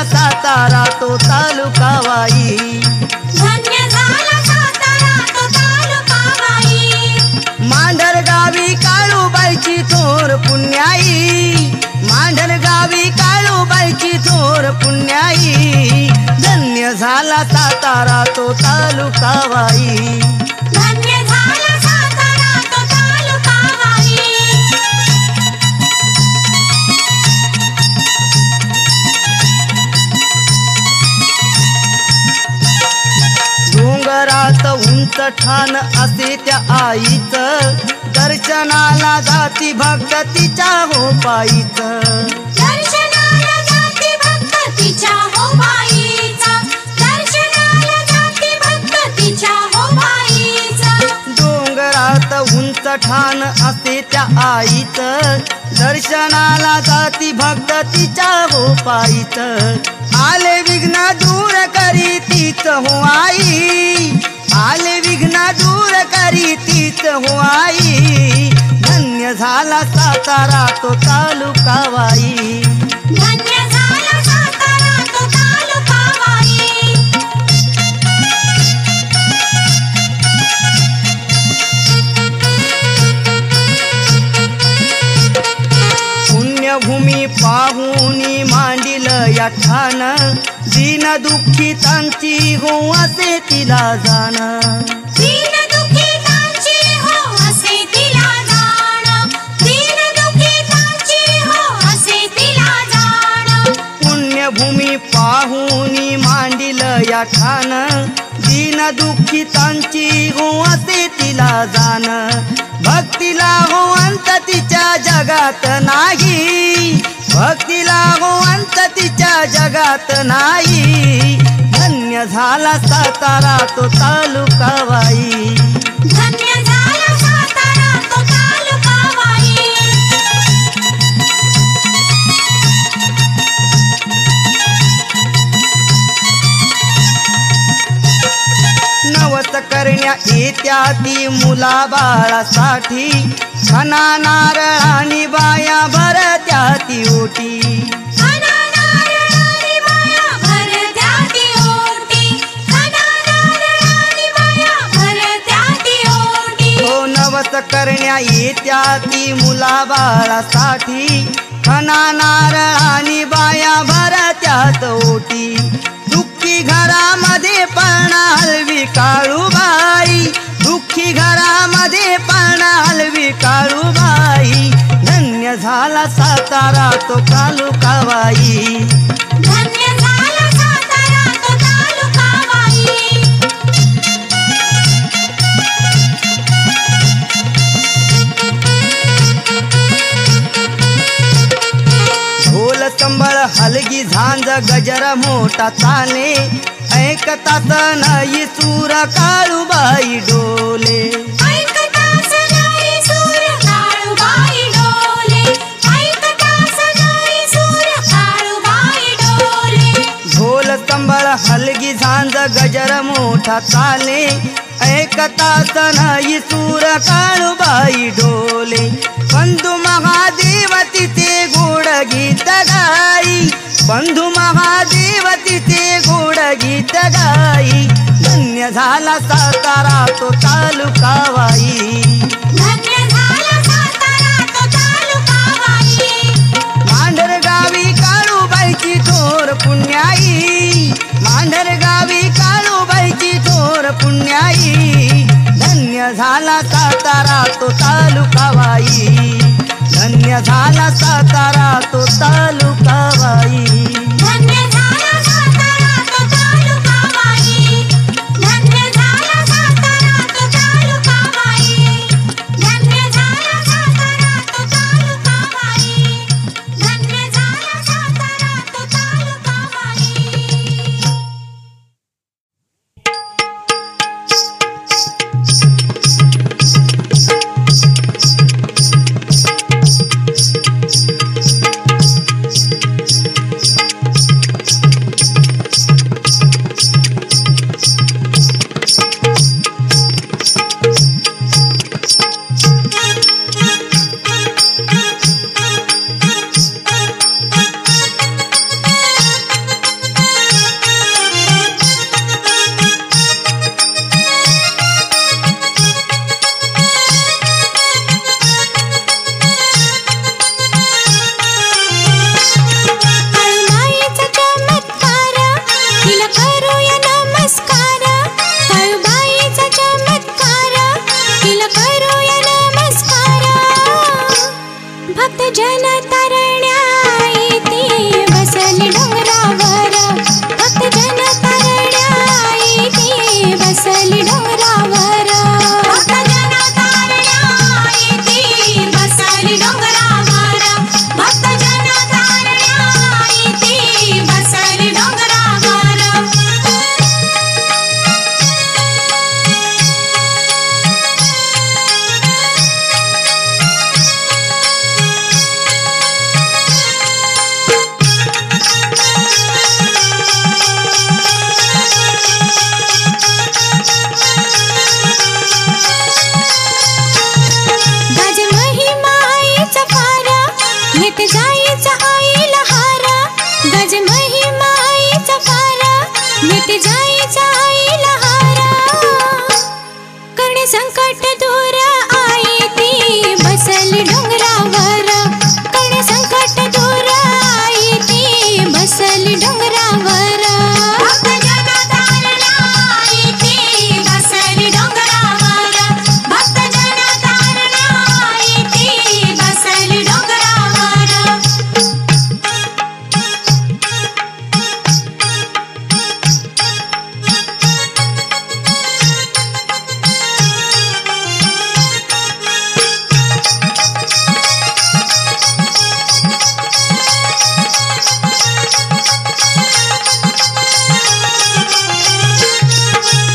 सातारा तो तालुका वाई, धन्य झाला सातारा तो तालुका वाई. मांढर गावी काळूबाईची थोर पुण्याई, मांढर गावी काळूबाईची थोर पुण्याई. धन्य झाला सातारा तो तालुका वाई, धन्य झाला सातारा तो तालुका वाई. डोंगरात उंच ठाण असे त्या आईचं, दर्शनाला जाती भक्त तिच्या हो पायीचं. दर्शनाला जाती भक्त तिच्या हो बाईचा, दर्शनाला जाती भक्त तिच्या हो बाईचा. डोंगरात उंच ठाण असे त्या आईचं, दर्शनाला जाती भक्त तिच्या हो पायीचं. आले विघ्न दूर करी तीच हो आई, आले विघ्न दूर करी तीच हो आई. धन्य झाला सातारा तो तालुका वाई, धन्य झाला सातारा तो तालुका वाई. पुण्यभूमी पाहुनी मांडिल या ठाण, दीन दुःखितांची हो असे तिला जाण. दीन दुःखितांची हो असे तिला जाण, दीन दुःखितांची हो असे तिला जाण. पुण्यभूमी पाहुनी मांडिल या ठाण, दीन दुःखितांची हो असे तिला जाण. भक्तीला हो अंत तिच्या जगात नाही, भक्तीला हो अंत तिच्या जगात नाही. धन्य झाला सातारा तो तालुका वाई, धन्य झाला सातारा तो तालुका वाई. नवस करण्या येत्या ती मुलाबाळासाठी, खना नारळानी बाया भरत्या ती ओटी. खना नारळानी बाया भरत्या ती ओटी, खना नारळानी बाया भरत्या ती ओटी. हो नवस करण्या येत्या ती मुलाबाळासाठी, खना नारळानी बाया भरत्यात ओटी. दुःखी घरामध्ये पळणा हलवी काळूबाई, दुःखी घरामध्ये पळणा हलवी काळूबाई. धन्य झाला सातारा तो तालुका वाई, धन्य झाला सातारा तो तालुका वाई. ढोल संबळ हलगी झांज गजर मोठा चाले, ऐकतात नाही सूर काळूबाई डोले. ऐकताच नाही सूर काळूबाई डोले, ऐकताच नाही सूर काळूबाई डोले. ढोल संबळ हलगी झांज गजर मोठा चाले, ऐकतात नाही सूर काळूबाई डोले. बंधू महादेव तिथे गोड गीत गाई, बंधू महादेव तिथे गोड गीत गाई. धन्य झाला सातारा तो तालुका वाई, धन्य झाला सातारा तो तालुका वाई. मांढर गावी काळूबाईची थोर पुण्याई, मांढर गावी काळूबाईची थोर पुण्याई. धन्य झाला सातारा तो तालुका वाई, धन्य झाला सातारा तो तालुका वाई. धन्य झाला सातारा तो तालुका वाई, धन्य झाला सातारा तो तालुका वाई, धन्य झाला सातारा तो तालुका वाई, धन्य झाला सातारा तो तालुका वाई. संकट दूर आई ती बसली डोंगरावर, कण संकट दूर आई ती बसली डोंगरावर. भक्त जन तारणा आई ती बसली डोंगरावर, भक्त जन तारणा आई ती बसली डोंगरावर.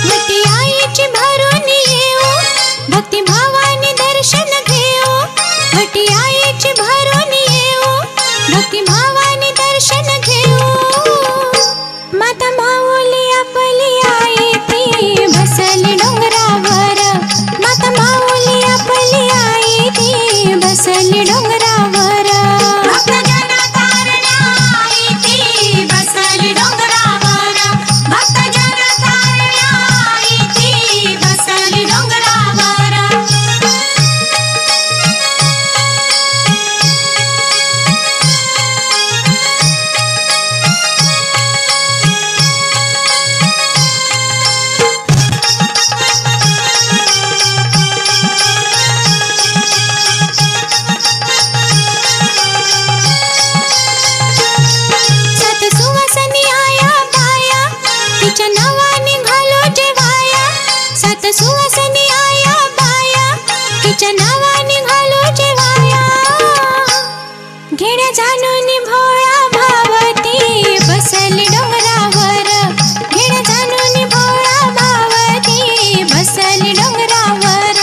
मती आईची भरून येऊ, भक्ती भावाने दर्शन घेऊ. मती आईची भरून येऊ, भक्ती भावाने दर्शन घेऊ. माता माऊली आपली आई ती बसली डोंगरावर, माता माऊली आपली आई ती बसली डोंगरावर. भक्त जन तारणा आई ती बसली डोंगरावर, भक्त जन तारणा आई ती बसली डोंगरावर. सात सुवासनी आया बाया, तिच्या नावाने घालो जेवाया. सात सुवासनी आया बाया, तिच्या नावाने घालो जेवाया. घेण्या जाणून भोळा भावती बसली डोंगरावर, घेण्या जाणून भोळा भावती बसली डोंगरावर.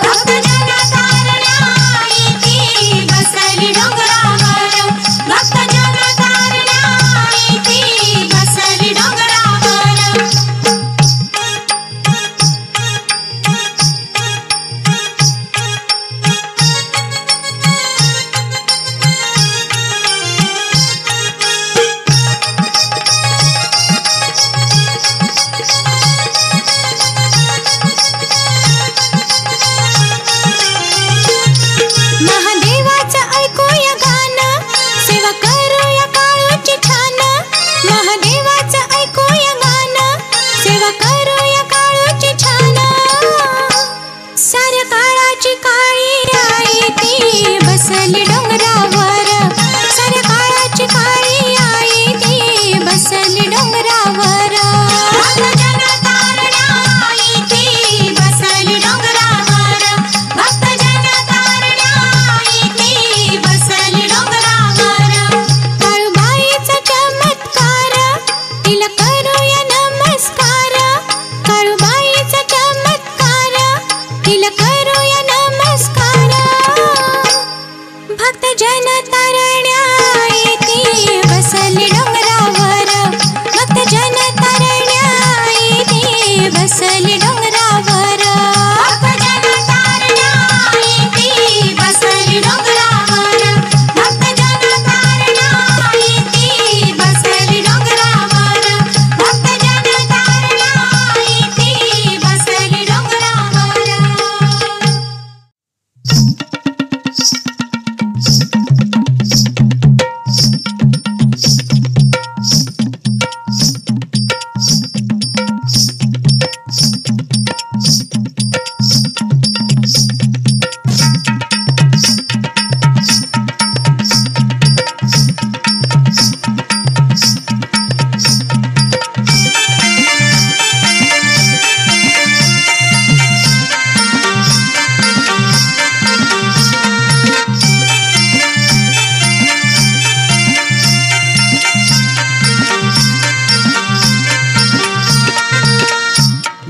भक्त जन तारणा आई ती बसली डोंगरावर, भक्त जन तारणा आई ती बसली डोंगरावर. महादेवाचं ऐकूया गाणं, सेवा करूया काळूची छान. महादेवाचं ऐकूया गाणं, सेवा करूया काळूची छान. साऱ्या काळाची काळी आई ती बसली डोंगरावर, साऱ्या काळाची काळी आई ती बसली डोंगरावर. भक्त जन तारणा आई ती बसली डोंगरावर, भक्त जन तारणा आई ती बसली डोंगरावर. काळूबाईचा चमत्कार, तिला करूया नमस्कार. काळूबाईचा चमत्कार, तिला करूया नमस्कार. भक्त जन तारण्या आई ती बसली डोंगरावर, भक्त जन तारण्या आई ती बसली डोंगरावर. भक्त जन तारण्या आई ती बसली डोंगरावर, भक्त जन तारण्या आई ती बसली डोंगरावर, भक्त जन तारण्या आई ती बसली डोंगरावर.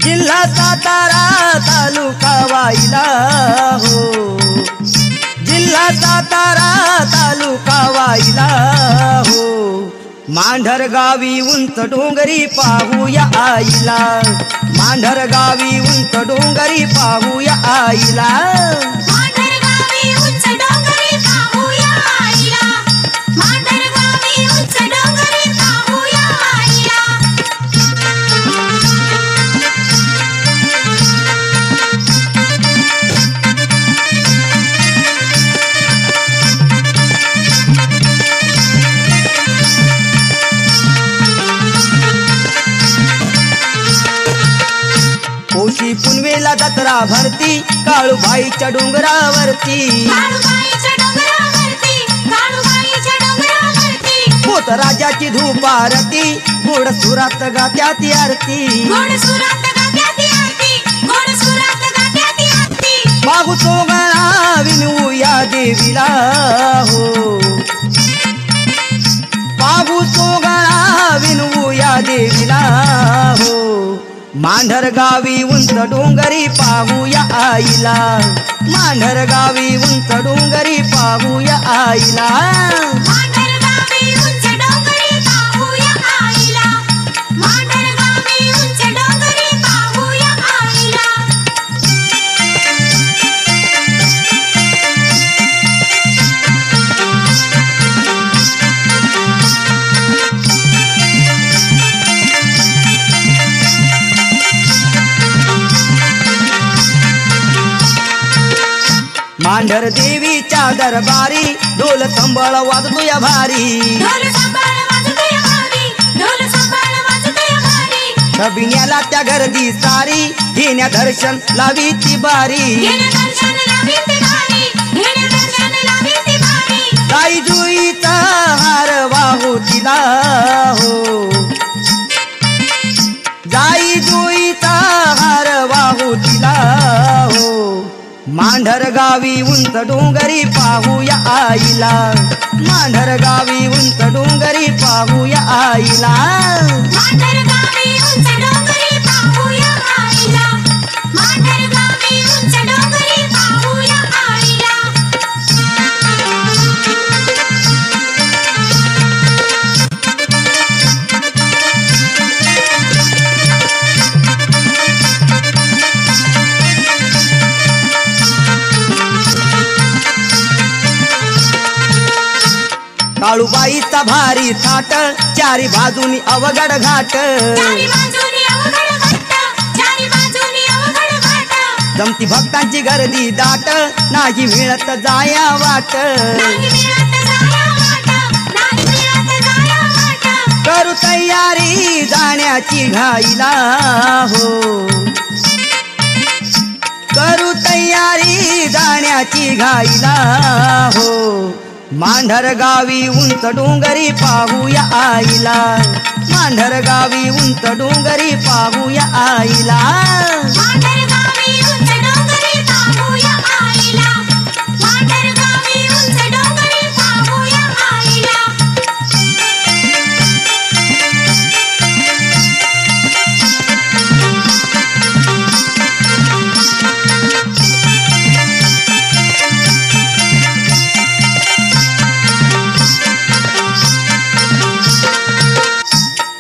जिल्हा सातारा तालुका वाईला हो, जिल्हा सातारा तालुका वाईला हो. मांढर गावी उंच डोंगरी पाहूया आईला, मांढर गावी उंच डोंगरी पाहूया आईला. मांढर गावी उंच डोंगरी पाहूया आईला, मांढर गावी उंच डोंगरी पाहूया आईला. गेला जत्रा भरती काळूबाईच्या डोंगरावरती काळूबाईच्या डोंगरावरती काळूबाईच्या डोंगरावरती भूत राजाची धूप आरती गोड सुरात गात्यात आरती गोड सुरात गात्यात आरती गोड सुरात गात्यात आरती बाहू सोगळा विनू या देवीला हो बाहू सोगळा विनू या देवीला हो मांढर गावी उंच डोंगरी पाहूया आईला मांढर गावी उंच डोंगरी पाहूया आईला मांढर गावी उंच डोंगरी पाहूया आईला मांढर गावी उंच डोंगरी पाहूया आईला मांढर देवीच्या दरबारी ढोल संबळ वाजतोय भारी ढोल संबळ वाजतोय भारी ढोल संबळ वाजतोय भारी कबिन्याला त्या गर्दी सारी घेण्या दर्शन लावी ती बारी घेण्या दर्शन लावी ती भारी घेण्या दर्शन लावी ती भारी ताई जुईचा हार वाहू तिला हो जाई जुईचा हार वाहू तिला हो मांढर गावी उंच डोंगरी पाहूया आईला मांढर गावी उंच डोंगरी पाहूया आईला मांढर गावी उंच डोंगरी पाहूया आईला मांढर गावी उंच डोंगरी पाहूया आईला काळूबाईचा भारी थाट चारी बाजूनी अवघड घाट चारी बाजूनी अवघड घाट चारी बाजूनी अवघड घाट जमती भक्तांची गर्दी दाट नाही मिळत जाया वाट नाही मिळत जाया वाट नाही मिळत जाया वाट करू तयारी जाण्याची घाईला हो करू तयारी जाण्याची घाईला हो मांढर गावी उंच डोंगरी पाहूया आईला मांढर गावी उंच डोंगरी पाहूया आईला मांढर गावी उंच डोंगरी पाहूया आईला मांढर गावी उंच डोंगरी पाहूया आईला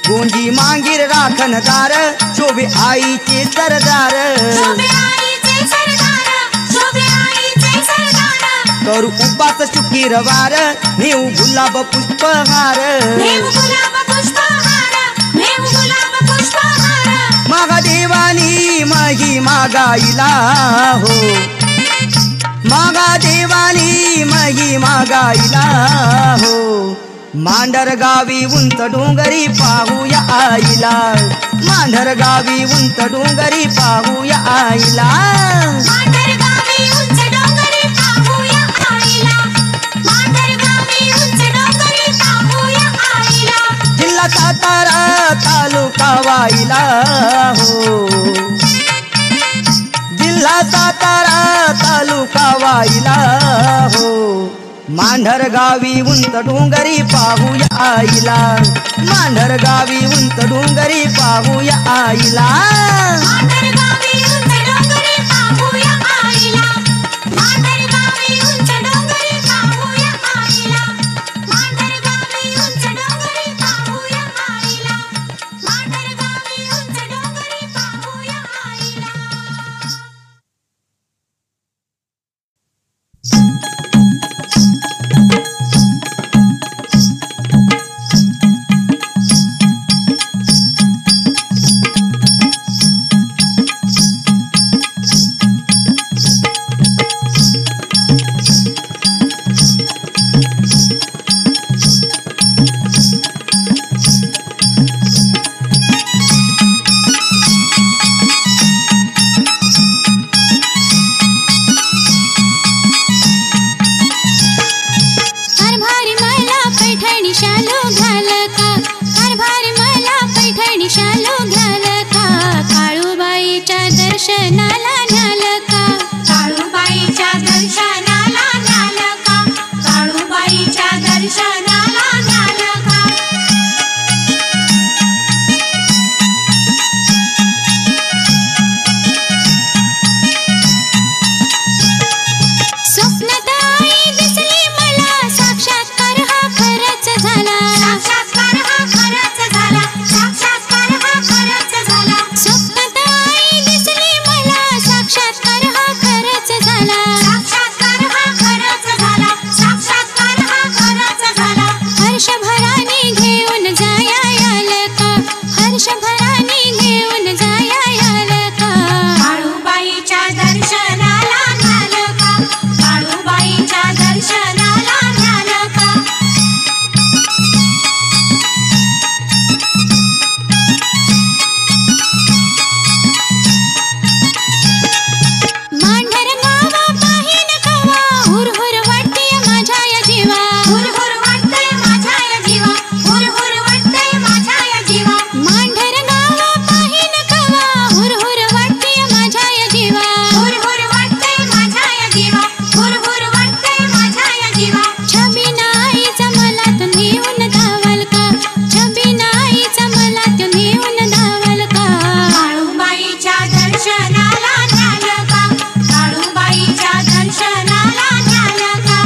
गोंजी मांगीर राखणदार शोभे आईचे सरदार शोभे आईचे सरदार शोभे आईचे सरदार करू उपास शुकीरवार नेऊ गुलाब पुष्पहार नेऊ गुलाब पुष्पहार नेऊ गुलाब पुष्पहार मागा देवानी महिमा गाईला हो मागा देवानी महिमा गाईला हो मांढर गावी उंच डोंगरी पाहूया आईला मांढर गावी उंच डोंगरी पाहूया आईला मांढर गावी उंच डोंगरी पाहूया आईला मांढर गावी उंच डोंगरी पाहूया आईला जिल्हा सातारा तालुका वाईला हो जिल्हा सातारा तालुका वाईला हो मांढर गावी उंच डोंगरी पाहूया आईला मांढर गावी उंच डोंगरी पाहूया आईला मांढर गावी उंच डोंगरी पाहूया आईला मांढर गावी उंच डोंगरी पाहूया आईला मांढर गावी उंच डोंगरी पाहूया आईला मांढर गावी उंच डोंगरी पाहूया आईला दर्शनाला न्यालं का काळूबाईच्या दर्शनाला न्यालं का मांढर गावा पाहिन कवा हुरहुर वाटते माझ्या या जीवा हुरहुर वाटते माझ्या या जीवा हुरहुर वाटते माझ्या या जीवा मांढर गावा पाहिन कवा हुरहुर वाटते माझ्या या जीवा हुरहुर वाटते माझ्या या जीवा हुरहुर वाटते माझ्या या जीवा छबीना आईचा मला तो नेऊन धावल का छबीना आईचा मला तो नेऊन धावल का काळूबाईच्या दर्शनाला न्यालं का काळूबाईच्या दर्शनाला न्यालं का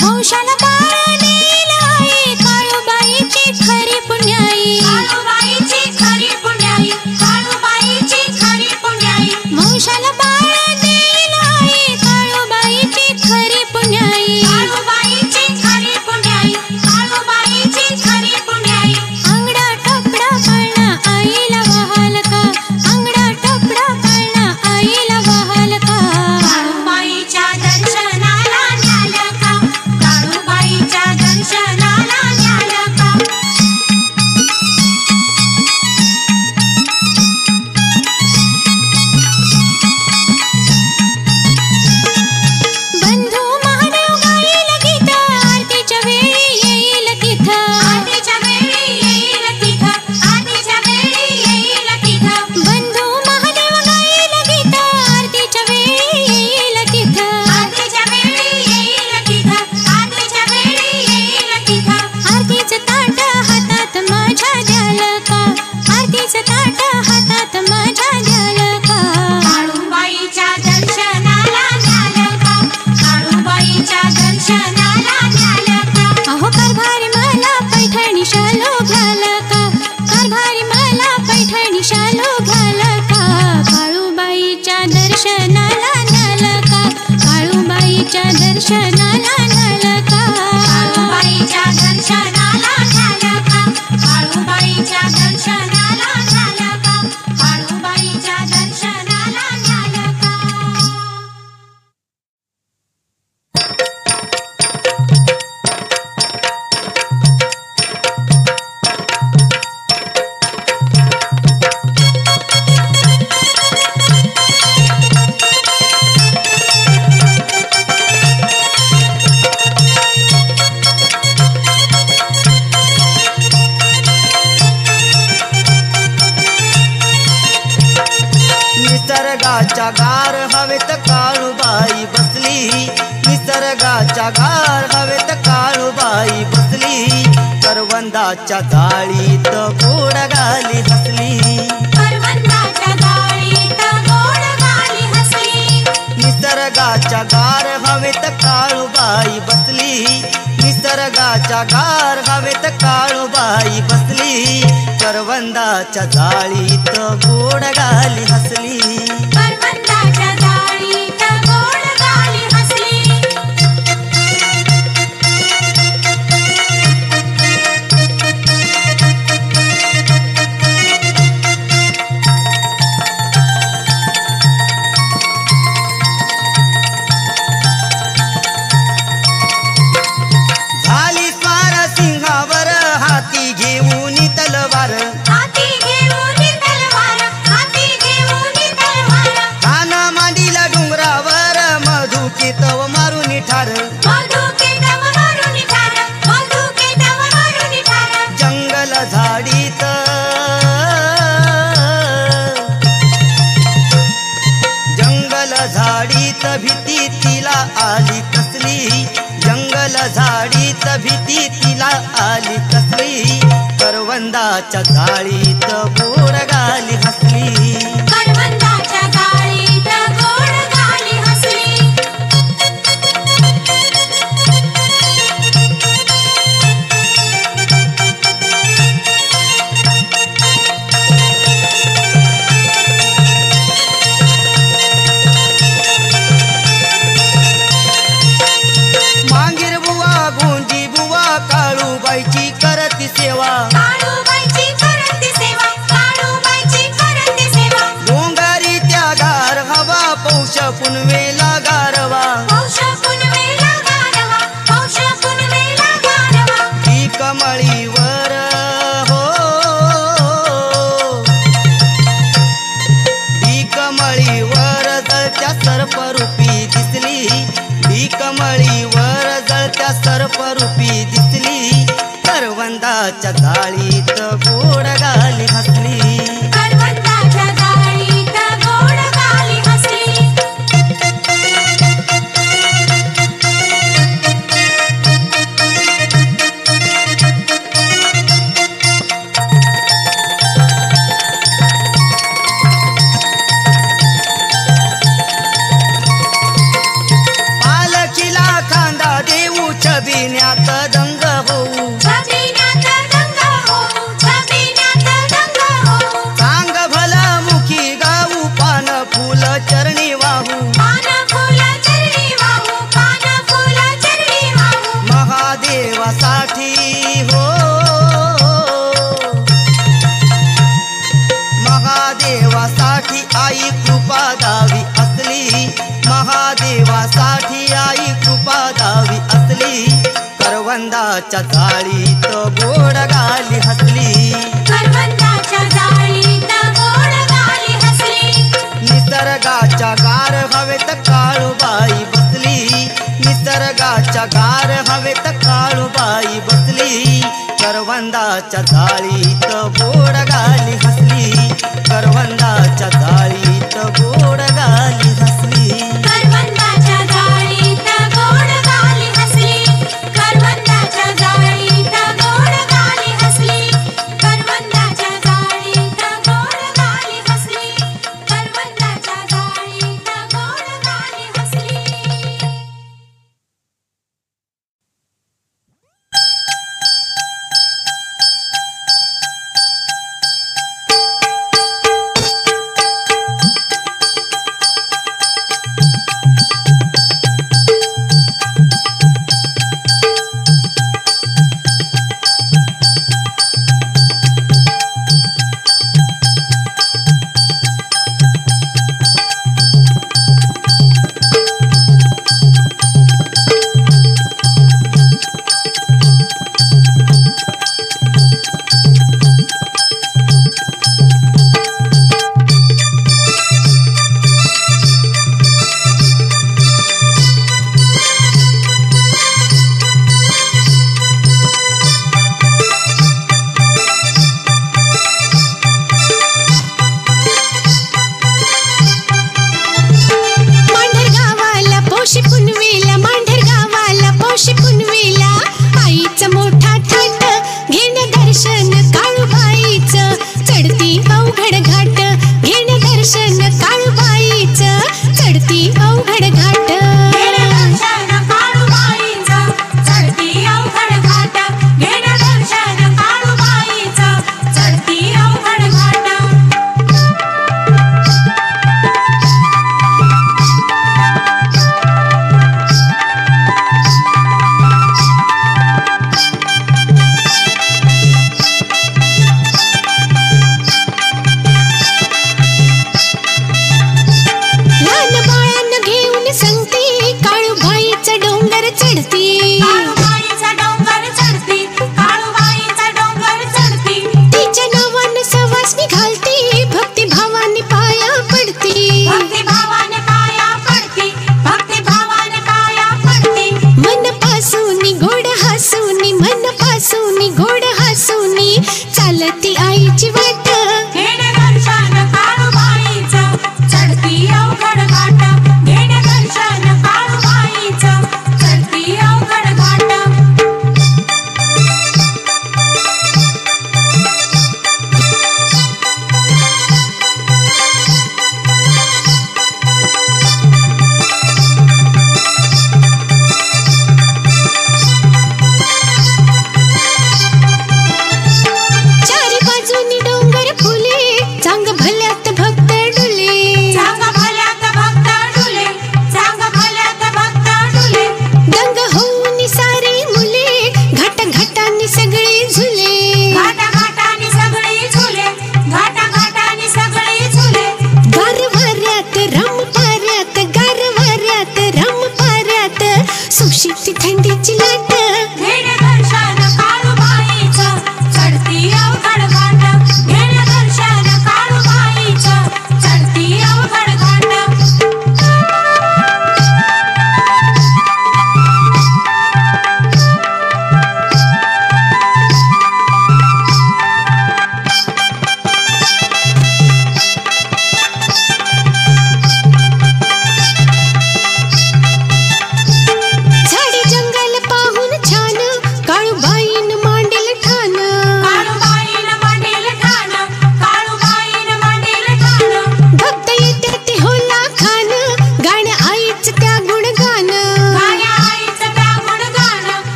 वंशाला बाळ देईल आई काळूबाईची खरी पुण्याई काळूबाईची खरी पुण्याई काळूबाईची खरी पुण्याई वंशाला बाळ देईल आई काळूबाईची खरी पुण्याई काळूबाईची खरी पुण्याई काळूबाईची खरी पुण्याई अंगडा टोपडा पाळणा आईला वाहल का अंगडा टोपडा पाळणा आईला वाहल का काळूबाईच्या दर्शनाला न्यालं का काळूबाईच्या दर्शनाला न्यालं का बंधू महादेव गाईल गीत आरतीच्या वेळी येईल तिथं आरतीच्या वेळी येईल तिथं आरतीच्या वेळी येईल तिथं बंधू महादेव गाईल गीत आरतीच्या वेळी येईल तिथं आरतीच्या वेळी येईल तिथं आरतीच्या वेळी येईल तिथं आरतीचं ताट हातात माझ्या द्याल का आरतीचं ताट हातात माझ्या द्याल का काळूबाईच्या दर्शनाला न्यालं का काळूबाईच्या दर्शनाला न्यालं का अहो कारभारी मला पैठणी शालू घाल का कारभारी मला पैठणी शालू घाल का काळूबाईच्या दर्शनाला न्यालं का काळूबाईच्या दर्शनाला न्यालं का काळूबाईच्या दर्शनाला न्यालं का काळूबाईच्या दर्शनाला न्यालं का काळूबाईच्या दर्शनाला न्यालं का निसर्गाच्या गार हवेत काळूबाई बसली निसर्गाच्या गार हवेत काळूबाई बसली करवंदाच्या जाळीत गोड गाली हसली करवंदाच्या जाळीत गोड गाली हसली निसर्गाच्या गार हवेत काळूबाई बसली निसर्गाच्या गार हवेत काळूबाई बसली करवंदाच्या जाळीत गोड गाली हसली करवंदाच्या जाळीत गोड गाली हसली झाली स्वार सिंहावर हाती घेऊन तलवार हाती घेऊन तलवार हाती घेऊन तलवार काना मांडीला डोंगरावर मधुके तव मारून ठार मधुके तव मारून ठार मधुके तव मारून ठार जंगल झाडीत जंगल झाडीत भीती तिला आली कसली जंगल झाडीत भीती तिला आली कसली करवंदाच्या जाळीत गोड गाली हसली करवंदाच्या जाळीत गोड गाली हसली मांगीर बुवा गोंजी बुवा सेवा काळूबाईची करते सेवा काळूबाईची करते सेवा डोंगरी त्या गार हवा पौष पुनवेला गारवा पौष पुनवेला गारवा पौष पुनवेला गारवा ही कमळीवर हो ही कमळीवर जळत्या सर्परूपी दिसली ही कमळीवर जळत्या सर्परूपी दिसली करवंदाच्या जाळीत गोड गाली हसली करवंदाच्या जाळीत गोड गाली हसली पालखीला खांदा देऊ छबिन्यात दंग होऊ छबिन्यात दंग होऊ छबिन्यात दंग होऊ सांग भला मुखी गाऊ पान फुल चरणी वाहू पान फुल चरणी वाहू पान फुल चरणी वाहू महादेवासाठी हो महादेवासाठी आई कृपा दावी असली महादेवासाठी आई कृपा दावी असली करवंदाच्या जाळीत गोड गाली हसली करवंदाच्या जाळीत गोड गाली हसली निसर्गाच्या गार हवेत काळूबाई बसली निसर्गाच्या गार हवेत काळूबाई बसली करवंदाच्या जाळीत गोड गाली हसली करवंदाच्या जाळीत गोड गाली हसली करवंदाच्या जाळीत गोड गाली हसली करवंदाच्या जाळीत गोड गाली हसली करवंदाच्या जाळीत गोड गाली हसली करवंदाच्या जाळीत गोड गाली हसली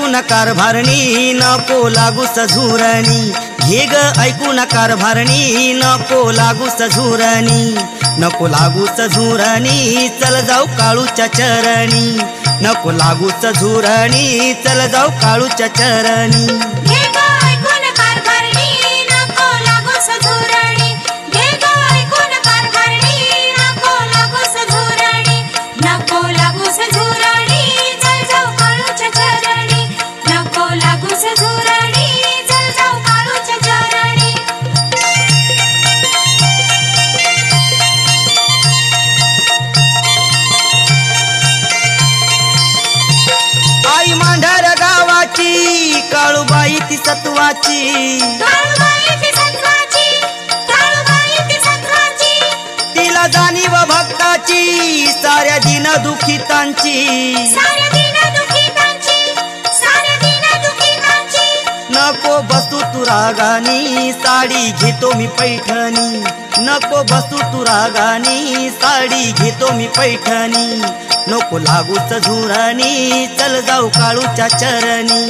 ऐकून कारभारणी नको लागू सझुरणी घे ग ऐकून कारभारणी नको लागू सझुरणी नको लागू सझुरणी चल जाऊ काळूच्या चरणी नको लागू सझुरणी चल जाऊ काळूच्या चरणी घे ग ऐकून कारभारणी नको लागू सझुरणी घे ग ऐकून कारभारणी नको लागू सझुरणी नको लागू सझुरणी चल जाऊ काळूच्या चरणी नको लागू सझुरणी चल जाऊ काळूच्या चरणी आई मांढर गावाची काळूबाई ती सत्वाची काळूबाई ती सत्वाची काळूबाई ती सत्वाची तिला जाणीव भक्ताची साऱ्या दिन दुखितांची साऱ्या दिन दुखितांची साऱ्या दिन दुखितांची नको बसू तू रागानी साडी घेतो मी पैठणी नको बसू तू रागानी साडी घेतो मी पैठणी नको लागू सझुरणी चल जाऊ काळूच्या चरणी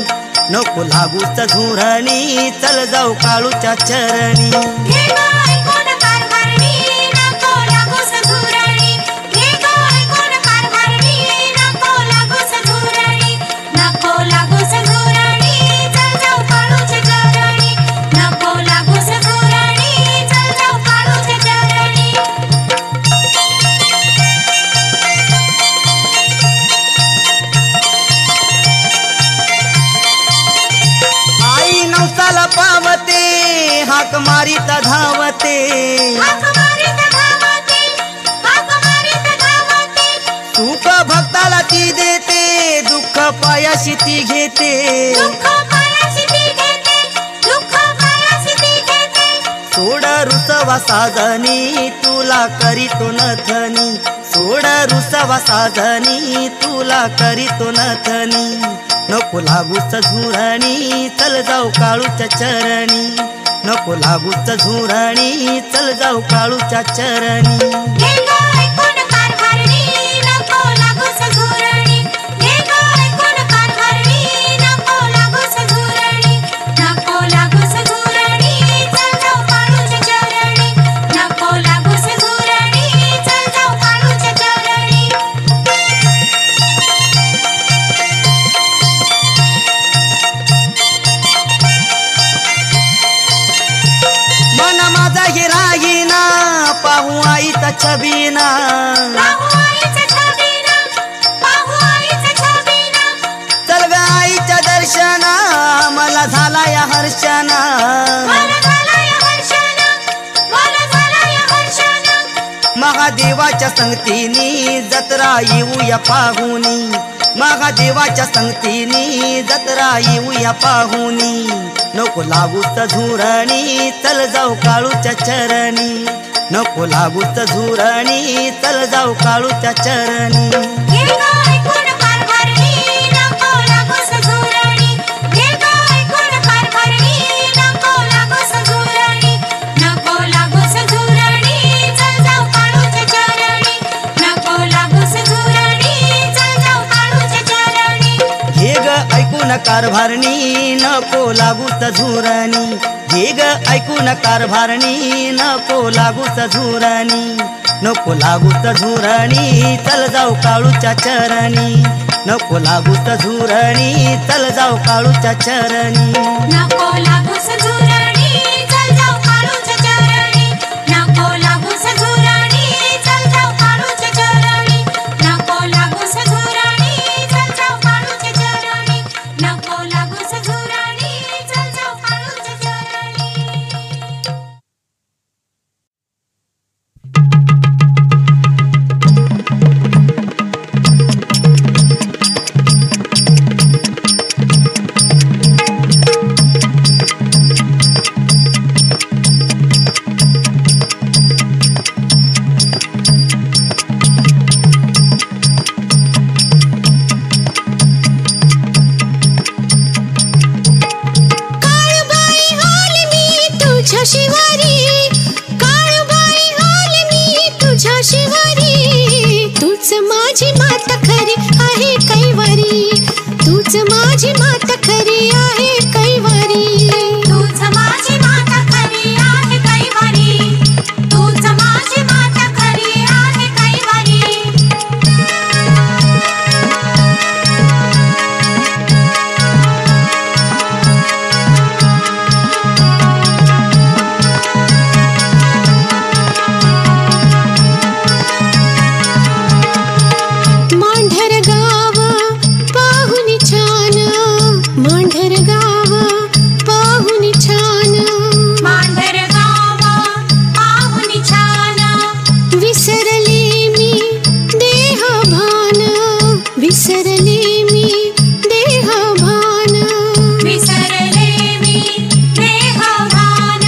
नको लागू सझुरणी चल जाऊ काळूच्या चरणी घे ग ऐकून कारभारणी नको लागू सझुरणी घे ग ऐकून कारभारणी नको लागू सझुरणी नको लागू सझुरणी चल जाऊ काळूच्या चरणी नको लागू सझुरणी चल जाऊ काळूच्या चरणी आई नवसाला पावते हाक मारिता धावते हाक मारीत धावते हाक मारीत धावते सुख भक्ताला ती देते दुःख पायाशी ती घेते दुःख पायाशी ती घेते दुःख पायाशी ती घेते सोड रुसवा साजनी तुला करीतो नथनी सोड रुसवा साजनी तुला करीतो नथनी नको लागू सझुरणी चल जाऊ काळूच्या चरणी नको लागू सझुरणी चल जाऊ काळूच्या चरणी घे ग ऐकून कारभारणी नको लागू सझुरणी घे ग ऐकून कारभारणी नको लागू सझुरणी नको लागू सझुरणी चल जाऊ काळूच्या चरणी नको लागू सझुरणी चल जाऊ काळूच्या चरणी मन माझा हे राहीना पाहू आईचा छबीना पाहू आईचा छबीना पाहू आईचा छबीना चल ग आईच्या दर्शना मला झाला या हर्षना मला झाला या हर्षाना मला झाला या हर्षाना महादेवाच्या संगतीनी जत्रा येऊया पाहुनी महादेवाच्या संगतीनी जत्रा येऊया पाहुनी नको लागू सझुरणी चल जाऊ काळूच्या चरणी नको लागू सझुरणी चल जाऊ काळूच्या चरणी घे ग ऐकून कारभारणी नको लागू सझुरणी घे ग ऐकून कारभारणी नको लागू सझुरणी नको लागू सझुरणी चल जाऊ काळूच्या चरणी नको लागू सझुरणी चल जाऊ काळूच्या चरणी घे ग ऐकून कारभारणी नको लागू सझुरणी घे ग ऐकून कारभारणी नको लागू सझुरणी नको लागू सझुरणी चल जाऊ काळूच्या चरणी नको लागू सझुरणी चल जाऊ काळूच्या चरणी नको लागू सझुरणी चल जाऊ काळूच्या चरणी नको लागू सझुरणी चल जाऊ काळूच्या चरणी नको लागू सझुरणी चल जाऊ काळूच्या चरणी नको लागू सझुरणी चल जाऊ काळूच्या चरणी तूच माझी माता खरी आहे कैवारी. तूच माझी माता खरी आहे कैवारी. तूच माझी माता खरी आहे कैवारी. मांढर गाव पाहुनी छान. मांढर गाव पाहुनी छान. मांढर गाव पाहुनी छान. विसरले मी देह भान. विसरले मी देह भान. विसरले मी देह भान.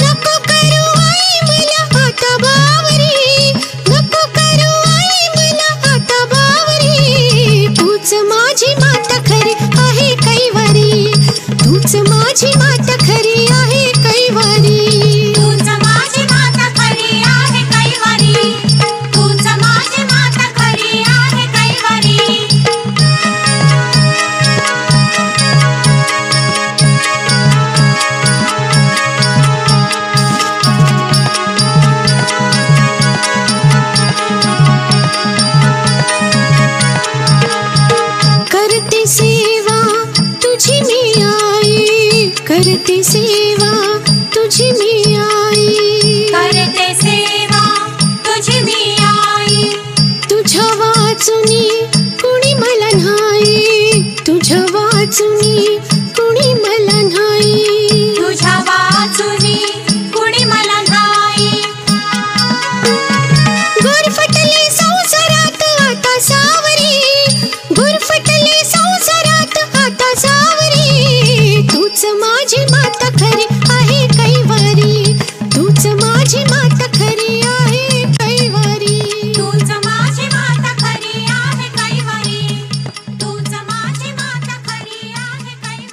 नको करू आई मला आता बावरी. नको करू आई मला आता बावरी. तूच माझी माता खरी आहे कैवारी. तूच माझी माता खरी आहे कैवारी. तूच माझी माता खरी आहे कैवारी. तूच माझी माता खरी आहे कैवारी. करते सेवा तुझी मी आई. करते सेवा तुझी मी आई. करते सेवा तुझी मी आई. तुझ्या वाचुनी कुणी मला नाही. तुझ्या वाचुनी कुणी मला नाही. तुझ्या वाचुनी कुणी मला नाही. गुरफटले संसारात आता सावरी. गुरफटले संसारात आता सावरी. तूच माझी माता खरी आहे कैवारी. तूच माझी माता खरी आहे कैवारी. तूच माझी माता खरी आहे कैवारी. तूच माझी माता खरी आहे कैवारी.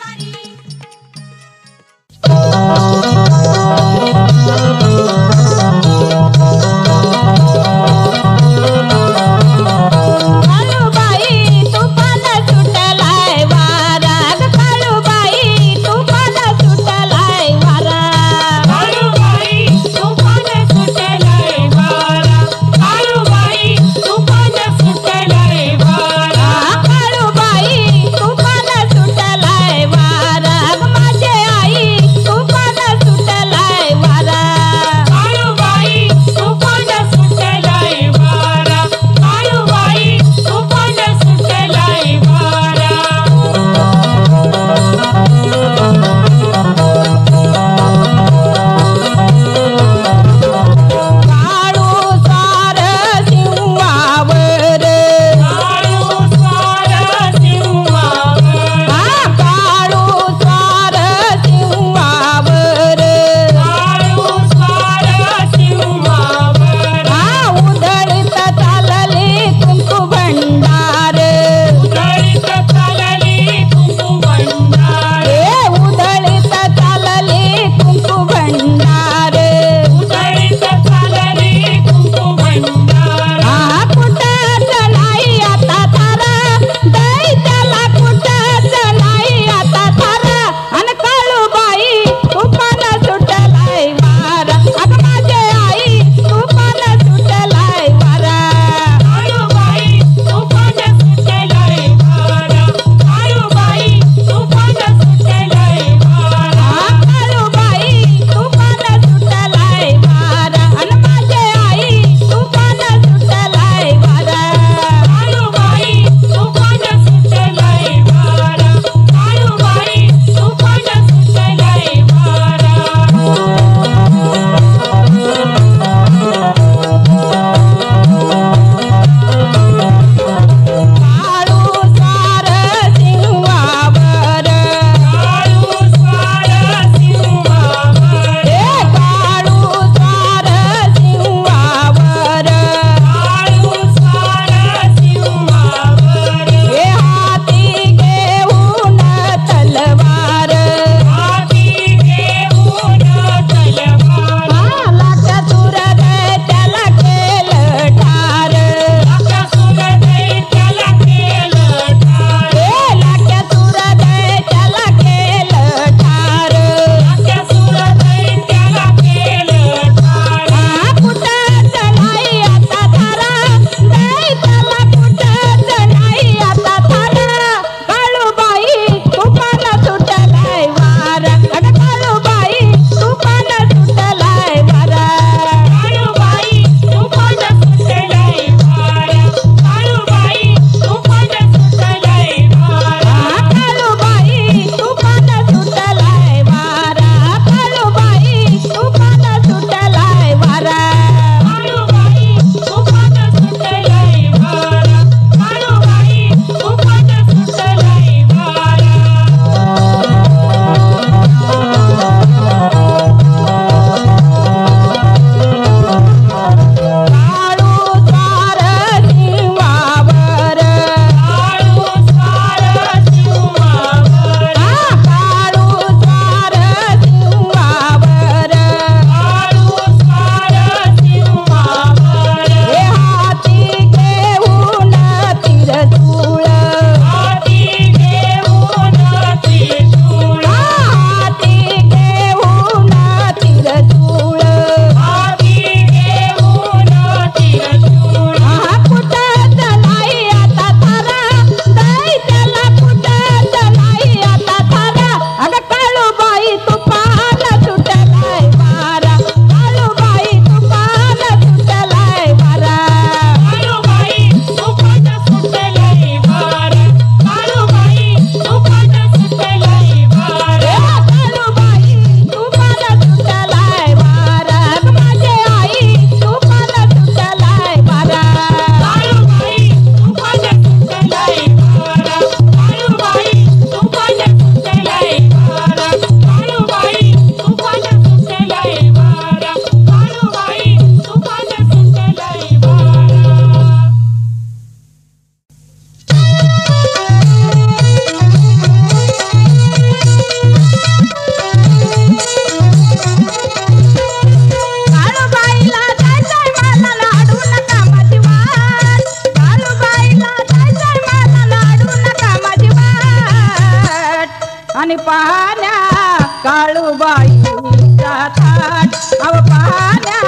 थाट अव पाण्या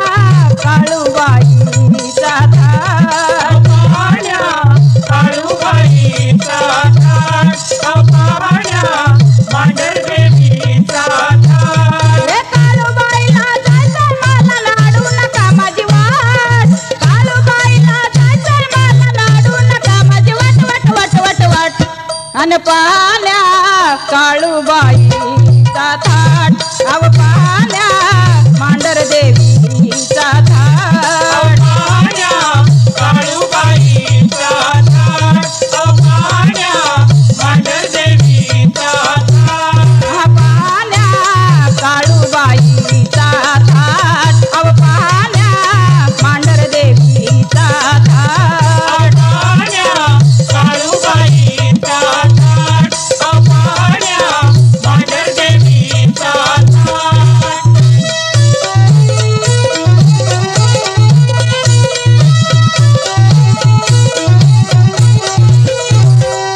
काळूबाईचा थाट पाण्या काळूबाईचा थाट पाण्या मांढर देवीचा थाट रे काळूबाईला जायचंय मला लाडू नका माझी वाट काळूबाईला जायचंय मला लाडू नका माझी वाट वाट वाट वाट वाट अन पाण्या काळूबाईचा थाट अव पाण्या मांढर देवीचा थाट पाण्या काळूबाईचा थाट पाण्या मांढर देवीचा थाट हा पाण्या काळूबाईचा थाट अव पाण्या मांढर देवीचा थाट पाण्या काळूबाईचा थाट पाण्या मांढर देवीचा थाट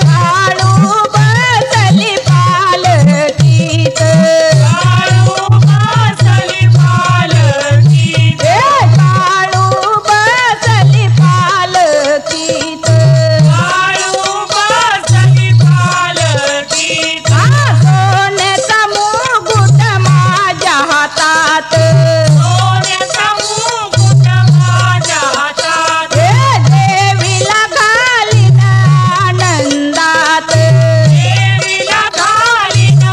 काळू बसली पालखीत काळू बसली पालखीत ए काळू बसली पालखीत काळू बसली पालखीत हा सोन्याचा मुकुट माझ्या हातात सोन्याचा मुकुट माझ्या हातात हे देवीला घालीन आनंदात देवीला घालीन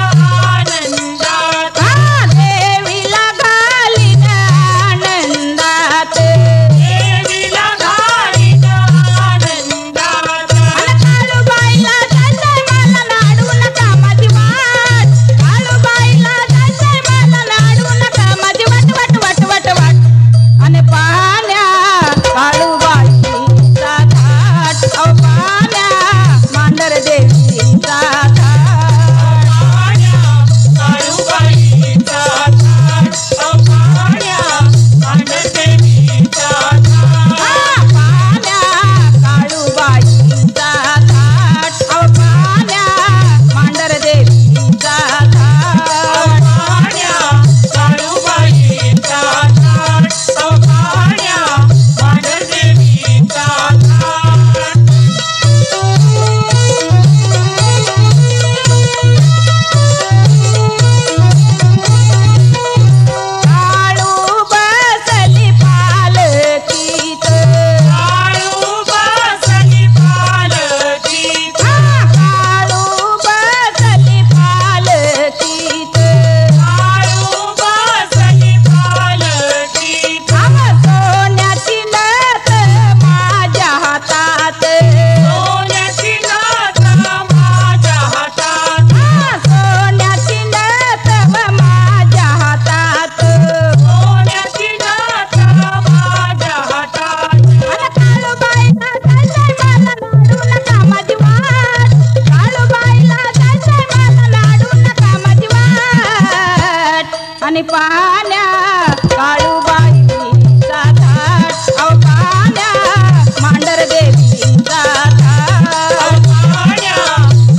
आनंदात हा देवीला घालीन आनंदात देवीला घालीन आनंदात अन काळूबाईला जायचंय मला लाडू नका माझी वाट काळूबाईला जायचंय मला लाडू नका माझी वाट वाट वाट वाट वाट अन पाण्या काळूबाईचा थाट अव पाण्या मांढर देवीचा थाट पाण्या काळूबाईचा थाट पाण्या मांढर देवीचा थाट हा पाण्या काळूबाईचा थाट अव पाण्या मांढर देवीचा थाट पाण्या काळूबाईचा थाट पाण्या मांढर देवीचा थाट काळू बसली पालखीत काळू बसली पालखीत हा काळू बसली पालखीत काळू बसली पालखीत अव सोन्याची नथ माझ्या हातात सोन्याची नाथ माझ्या हातात हा सोन्याची नथ माझ्या हातात सोन्याची नाथ माझ्या हातात अन काळूबाईला जायचंय मला लाडू नका माझी वाट काळूबाईला जायचंय मला लाडू नका माझी वाट आणि पाण्या काळूबाईचा थाट अव पाण्या मांढर देवीचा थाट पाण्या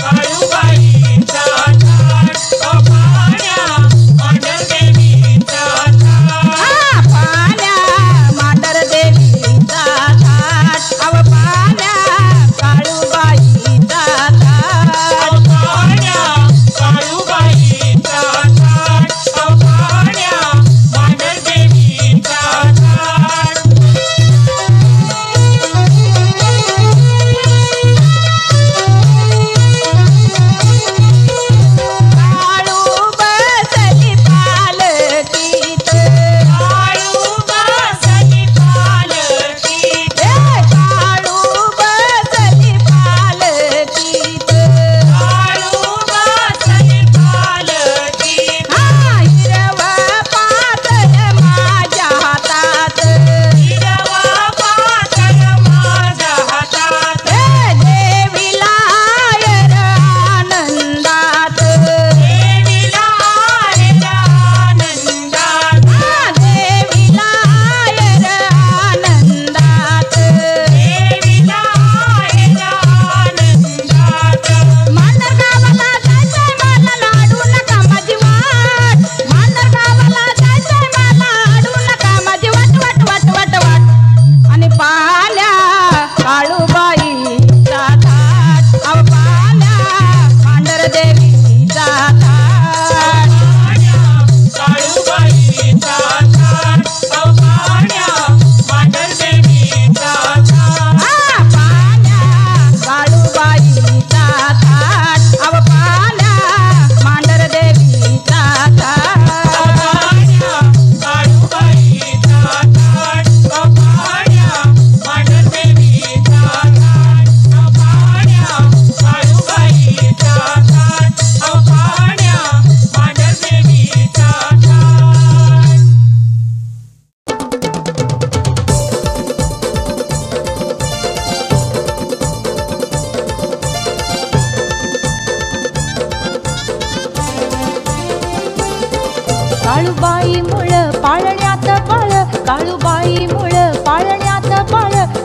काळूबाईचा थाट पाण्या मांढर देवीचा थाट हा पाण्या मांढर देवीचा थाट अव पाण्या काळूबाईचा थाट पाण्या काळूबाईचा थाट पाण्या मांढर देवीचा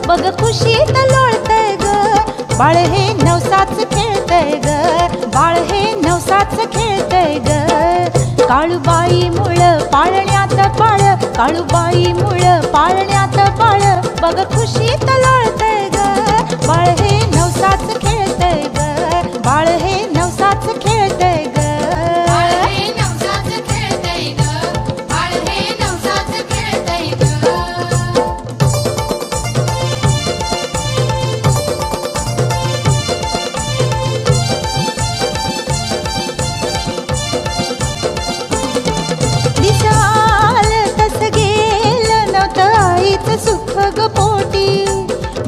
बघ खुशीत लोळतय ग बाळ हे नवसाच खेळतय ग बाळ हे नवसाच खेळतय ग काळूबाई मुळ पाळण्यात पाळ काळूबाई मुळ पाळण्यात पाळ बघ खुशीत लोळतय ग बाळ हे नवसाच खेळतय ग बाळ हे नवसाच खेळतय ग बाळ हे नवसाच खेळतय ग बाळ हे नवसाच खेळतय ग दिसाल तस गेलं नव्हतं आईचं सुख ग पोटी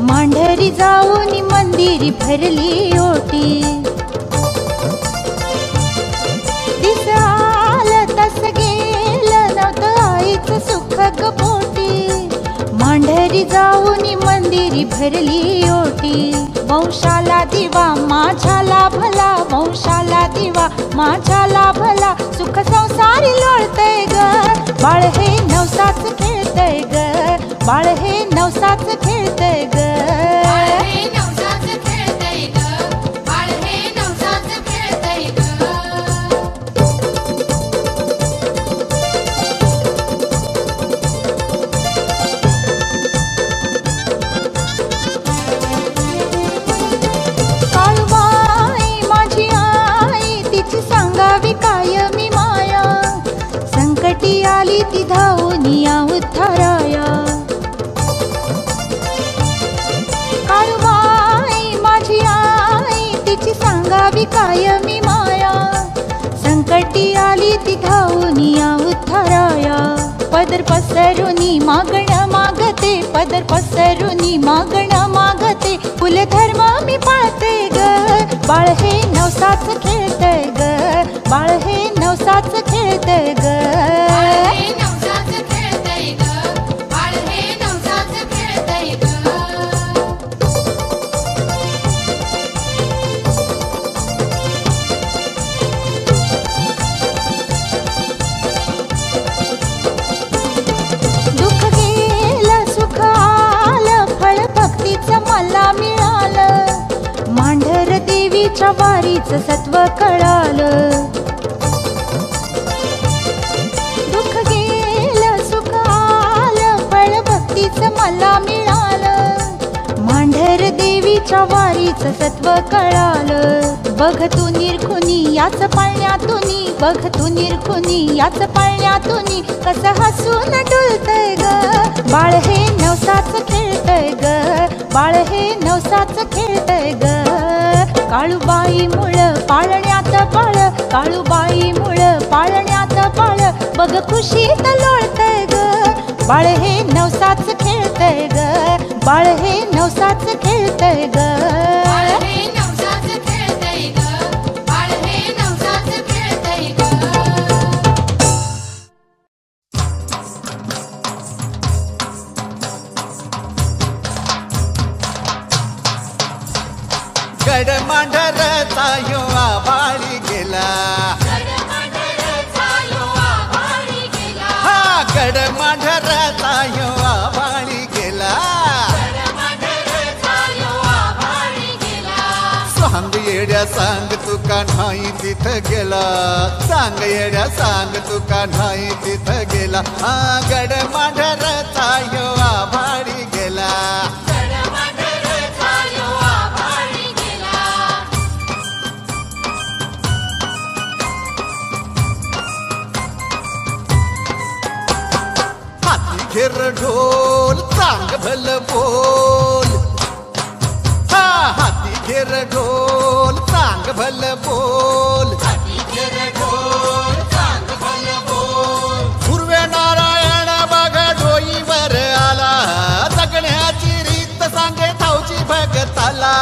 मांढरी जाऊन मंदिरी भरली ओटी दिसाल तस गेलं नव्हतं आईचं सुख ग पोटी मांढरी जाऊन मंदिरी भरली ओटी वंशाला दिवा माझ्याला भला वंशाला दिवा माझ्याला भला सुख संसारी लोळतय ग बाळ हे नवसाच खेळतय ग बाळ हे नवसाच खेळतय ग बाळ हे नवसाच खेळतय ग बाळ हे नवसाच खेळतय ग काळूबाई माझी आई तिची सांगावी काय मी माया संकटी आली ती धावून या उद्धाराया काळूबाई माझी आई तिची सांगावी काय मी माया संकटी आली ती धावून या उद्धाराया पदर पसरुनी मागण मागते पदर पसरुनी मागण मागते कुलधर्म मी पाळते ग बाळ हे नवसाच खेळतय ग बाळ हे नवसाच खेळतय ग बाळ हे नवसाच खेळतय ग बाळ हे नवसाच खेळतय ग दुःख गेलं सुख आलं फळ भक्तीचं मला मिळालं मांढर देवीच्या वारीचं सत्व कळालं दुःख गेलं सुख आलं फळ भक्तीचं मला मिळालं मांढर देवीच्या वारीचं सत्व कळालं बघ तू निरखुनी याच पाळण्यातुनी बघ तू निरखुनी याच पाळण्यातुनी कसं हसून डुलतय ग बाळ हे नवसाच खेळतय ग बाळ हे नवसाच खेळतय ग काळूबाई मुळ पाळण्यात पाळ काळूबाई मुळ पाळण्यात पाळ बघ खुशीत लोळतय ग बाळ हे नवसाच खेळतय ग बाळ हे नवसाच खेळतय ग बाळ हे नवसाच खेळतय ग बाळ हे नवसाच खेळतय ग गड मांढरचा यो आभाळी गेला हा गड मांढरचा यो आभाळी गेला सांग येड्या सांग तुका नाही तिथं गेला सांग येड्या सांग तुका नाही तिथं गेला हा गड मांढरचा यो आभाळी गेला घेर ढोल चांग भल बोल हा हाती घेर ढोल चांग भल बोल पूर्वे नारायण बघ डोईवर आला जगण्याची रीत सांगे ठाऊची भगताला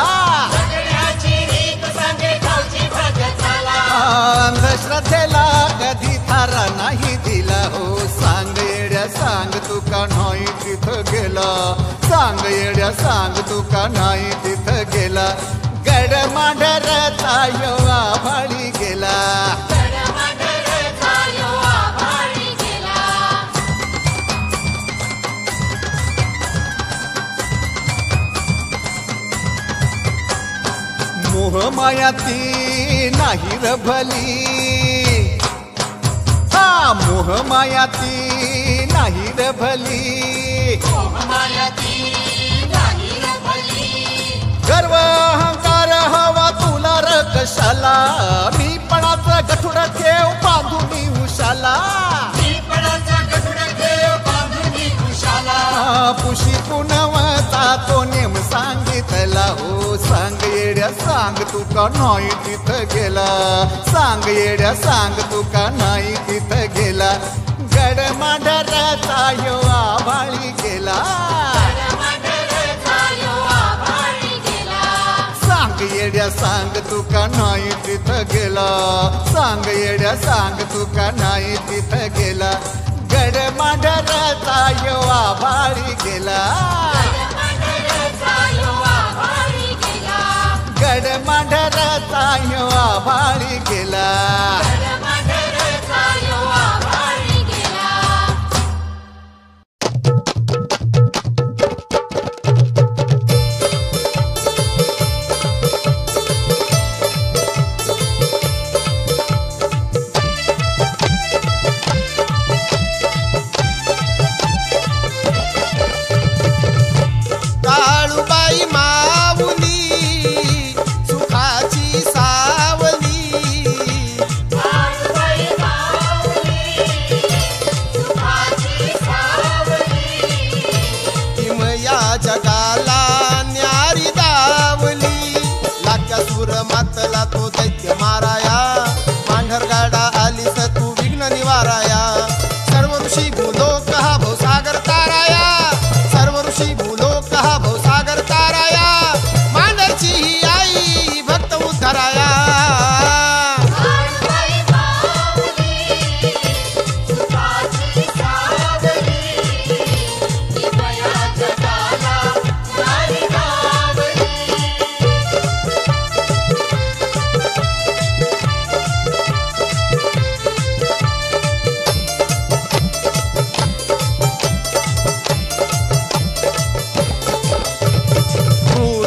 अंधश्रद्धेला कधी थारा नाही दिला हो सांग येड्या सांग तुका नाही तिथं गेला सांग येड्या सांग तुका नाही तिथं गेला गड मांढरचा यो आभाळी गेला मोहमाया ती नाही र भली, हा मोहमाया ती नाही र भली, गर्व अहंकार हवा तुला र कशाला, मी पणाचा गठुड ठेव बांधून उशाला, पुशी पुनवता तो नेम सांगितला हो, सांग येड्या सांग तू का नाही तिथं गेला, सांग येड्या सांग तू का नाही तिथं गेला, गड मांढराचा यो आभाळी गेला, सांग येड्या सांग तू का नाही तिथं गेला, सांग येड्या सांग तू का नाही तिथं गेला, गड मांढराचा यो आभाळी गेला, गड मांढराचा यो आभाळी गेला. काळूबाई माऊली सुखाची सावली, किमया जगाला न्यारी दावली, लाख्या सूर मातला तो दैत्य माराया, मांढरगाडा आलीस तू विघ्न निवाराया, सर्व ऋषी भूलोक हा भवसागर ताराया, सर्व ऋषी भूलोक हा भवसागर ताराया, मांढरची ही आई भक्त उद्धाराया.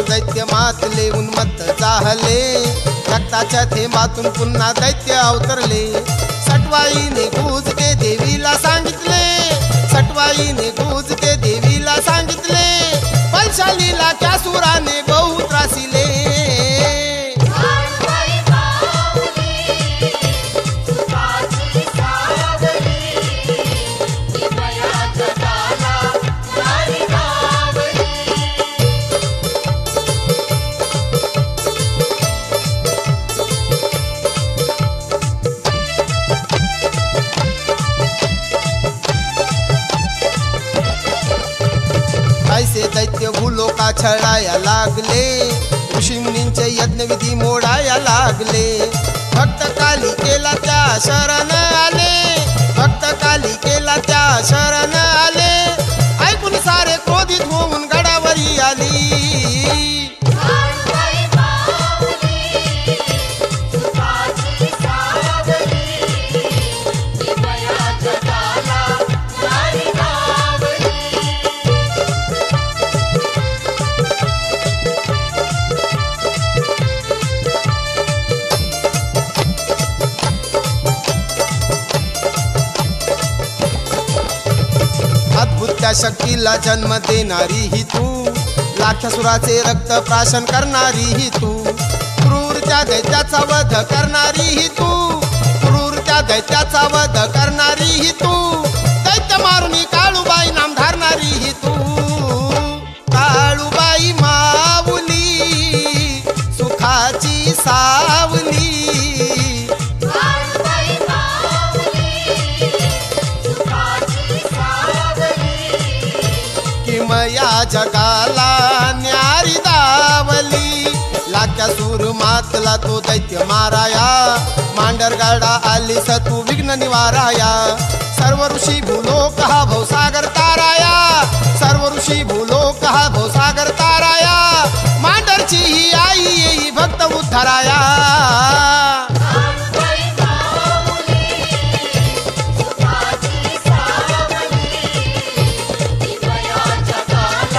दैत्य मातले उन्मत्त जाहले, रक्ताच्या थेंबातून पुन्हा दैत्य अवतरले, सटवाईने गुज ते देवीला सांगितले, सटवाईने गुज ते देवीला सांगितले, बलशालीला त्या सुराने बहु त्रासिले, ऐसे दैत्य भूलोका छळाया लागले, ऋषीमुनींचे यज्ञविधी मोडाया लागले, भक्त कालिकेला त्या शरण आले, भक्त कालिकेला त्या शरण आले, ऐकून सारे क्रोधित होऊन गडावरी आली. अद्भुत त्या शक्तीला जन्म देणारी ही तू, लाख्यासुराचे रक्त प्राशन करणारी ही तू, क्रूर त्या दैत्याचा वध करणारी ही तू, क्रूर त्या दैत्याचा वध करणारी ही तू, दैत्य मारुनी काळूबाई नाम धारणारी ही तू. काळूबाई माऊली सुखाची सावली, किमया जगाला न्यारी दावली, लाख्या सूर मातला तो दैत्य माराया, मांढरगाडा आलीस तू विघ्न निवाराया, सर्व ऋषी भूलोक हा भवसागर ताराया, सर्व ऋषी भूलोक हा भवसागर ताराया, मांढरची ही आई येई भक्त उद्धाराया. जगाला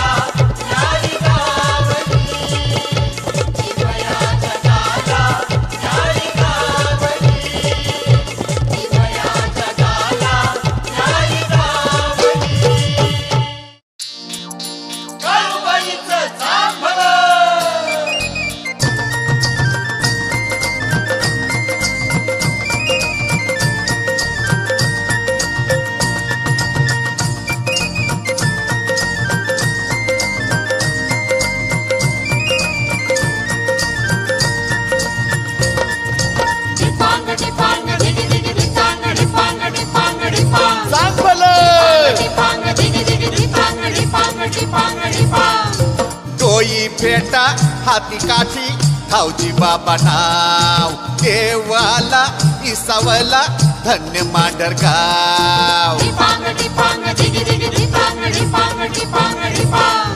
फेटा हाती काठी धावजी बाबा नाव देवाला इसावला धन्य मांडरगाव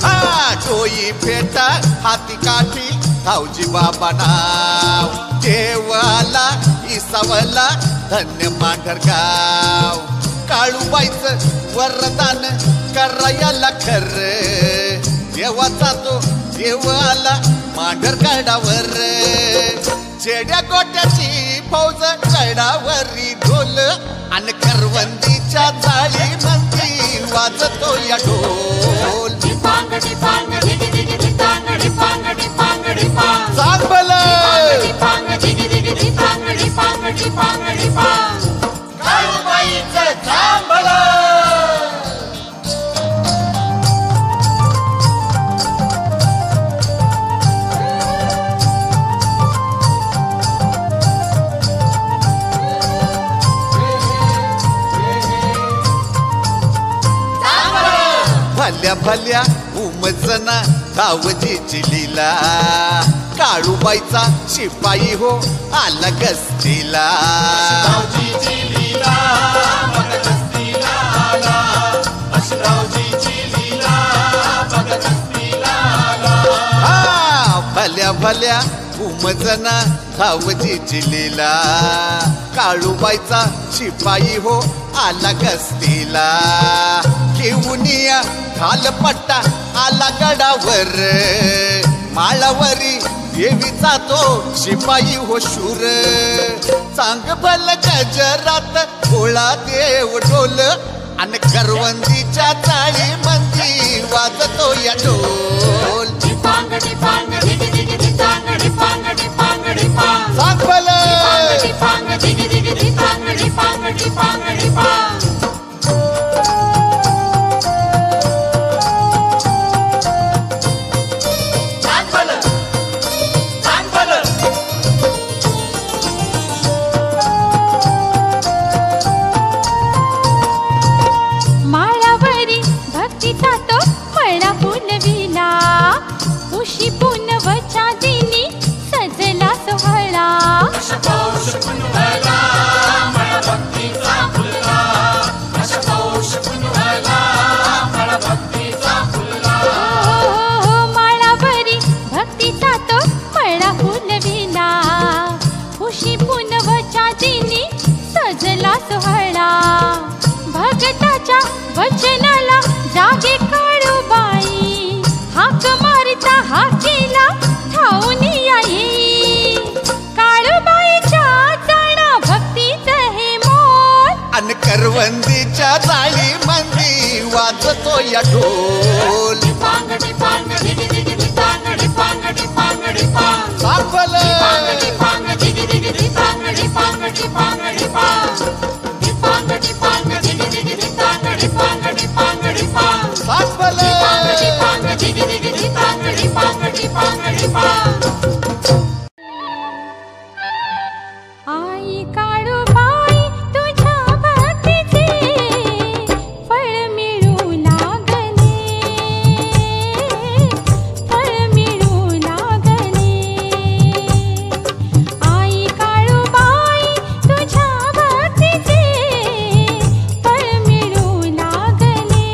हा डोई फेटा हाती काठी धावजी बाबा नाव देवाला इसावला धन्य मांडरगाव काळूबाईचं वरदान करायला खर देवाचा तो देवाला मांडरगडावर चेड्या गोट्याची फौज गडावरी ढोल आणि करवंदीच्या जाळी मंदी वाजतो या ढोल चांगलं काळूबाईचं चांगलं भल्या भल्या उमजना गावजीची लीला काळूबाईचा शिपाई हो आला गस्तीला भल्या भल्या उमजना गावजीची लीला काळूबाईचा शिपाई हो आला गस्तीला घेऊनिया घालपट्टा आला गडावर माळावरी देवीचा तो शिपाई हो शूर चांग भल गजरात गोळा देव ढोल आणि करवंदीच्या चाळी मंदी वाजतो या ढोल सांग भल माळावरी भक्तीचा तो मळा फुलविला उशी पुनवच्या दिनी सजला सोहळा माळावरी भक्तीचा तो मळा फुलविला उशी पुनवच्या दिनी सजला सोहळा भगताच्या वचनाला जागे काळूबाई हाक मारता हाकेला ठाऊन आई काळूबाईच्या जाणा भक्तीचं हे मोल अन करवंदीच्या जाळी मंदी वाजतो या ढोल साफल साफल आई काळूबाई तुझ्या भक्तीचे फळ मिळू लागले फळ मिळू लागले आई काळूबाई तुझ्या भक्तीचे फळ मिळू लागले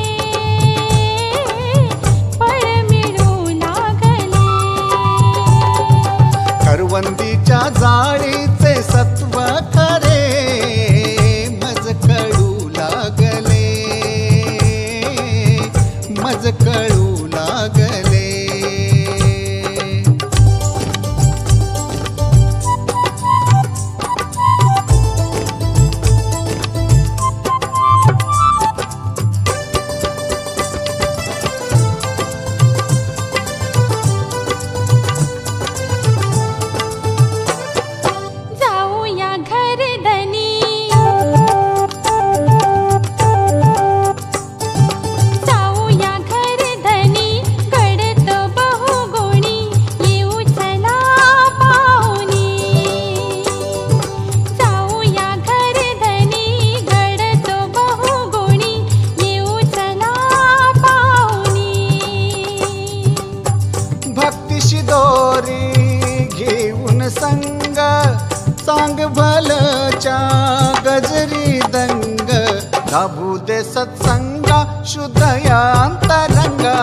लाभू दे सत्संगा शुद्ध या अंतरंगा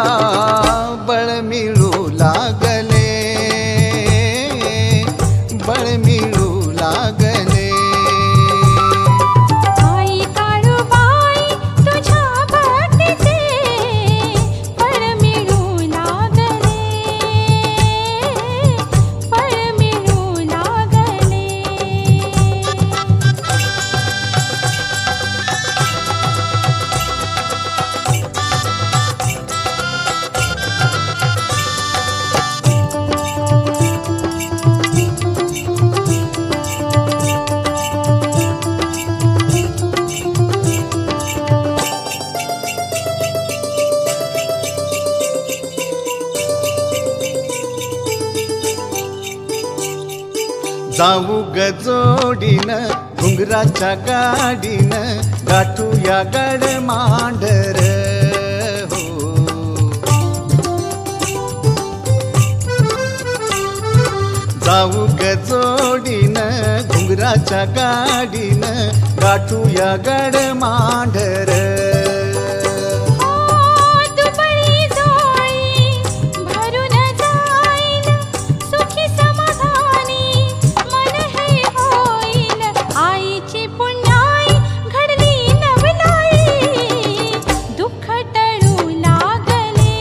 बळ मिळू लागले बळ मिळू लागले आई काळूबाई तुझ्या भक्तीचे फळ मिळू लागले फळ मिळू लागले जाऊ गजोडीन घुंगराच्या गाडीन गाठूया गड मांडर हो जाऊ गजोडीन घुंगराच्या गाडीन गाठूया गड मांडर दुबळी जोळी भरून जाईल सुखी समाधानी मन हे होईल आईची पुण्याई घडली नवलाई दुःख टळू लागले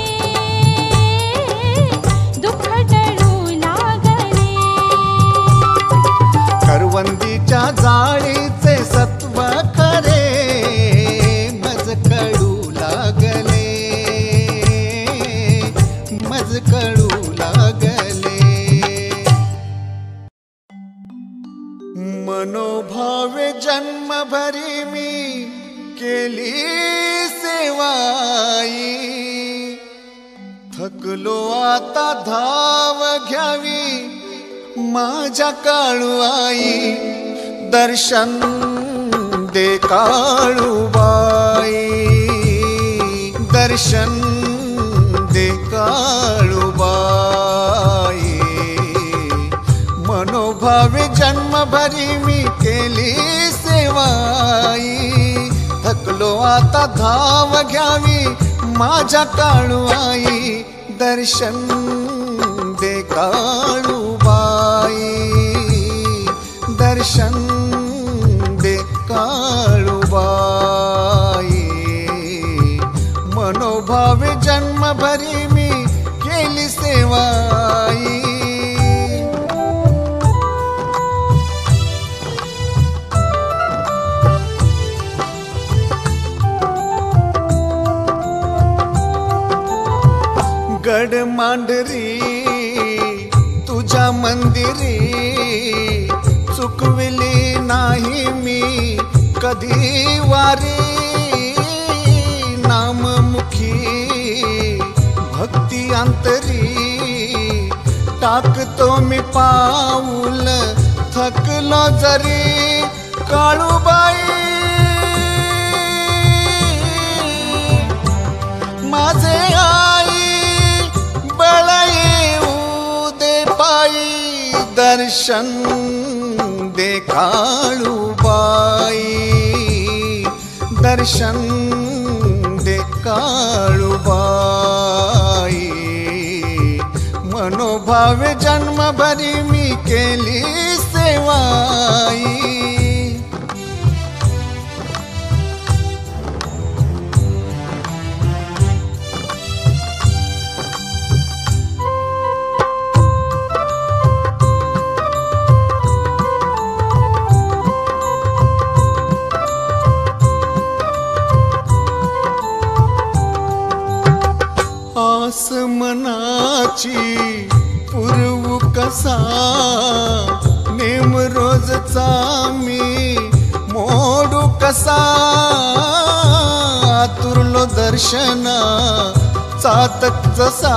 दुःख टळू लागले करवंदीच्या जाळीचे सत्व खरे मज कळू लागले मज कळू लागले मनोभावे जन्मभरी मी केली सेवाई थकलो आता धाव घ्यावी माझ्या काळू आई दर्शन दे काळूबाई दर्शन दे काळूबाई मनोभावे जन्मभरी मी केली सेवाई थकलो आता धाव घ्यावी माझ्या काळू आई दर्शन दे काळूबाई दर्शन दे काळूबाई मनोभावे जन्मभरी मी केली सेवाई गड मांडरी तुझ्या मंदिरी चुकविली नाही मी कधी वारी नाममुखी भक्ती अंतरी टाकतो मी पाऊल थकलो जरी काळूबाई माझे आई बळ येऊ दे पायी दर्शन दे काळूबाई दर्शन दे काळूबाई मनोभावे जन्मभरी मी केली सेवाई आस मनाची पुरवू कसा नेम रोजचा मी मोडू कसा आतुरलो दर्शना चातक जसा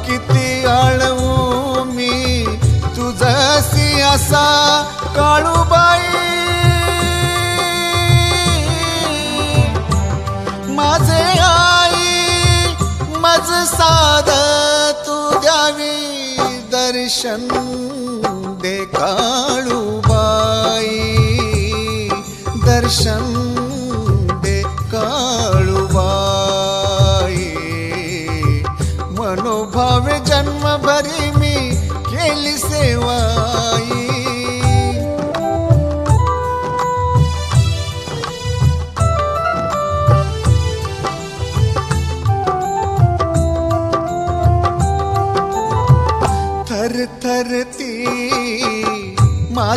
किती आळवू मी तुझसी असा काळूबाई माझे आई मज साध तू द्यावी दर्शन दे काळूबाई दर्शन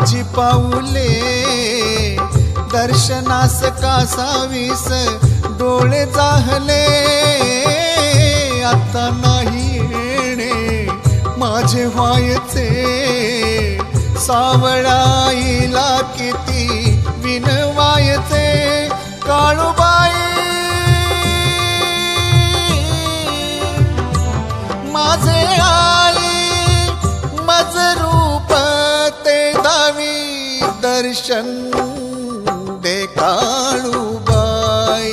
माझी पाऊले दर्शनास कासावीस डोळे जाहले आता नाही येणे माझे व्हायचे सावळाईला किती विनवायचे काळूबाई माझे आई मज रूप ते दावी दर्शन दे काळूबाई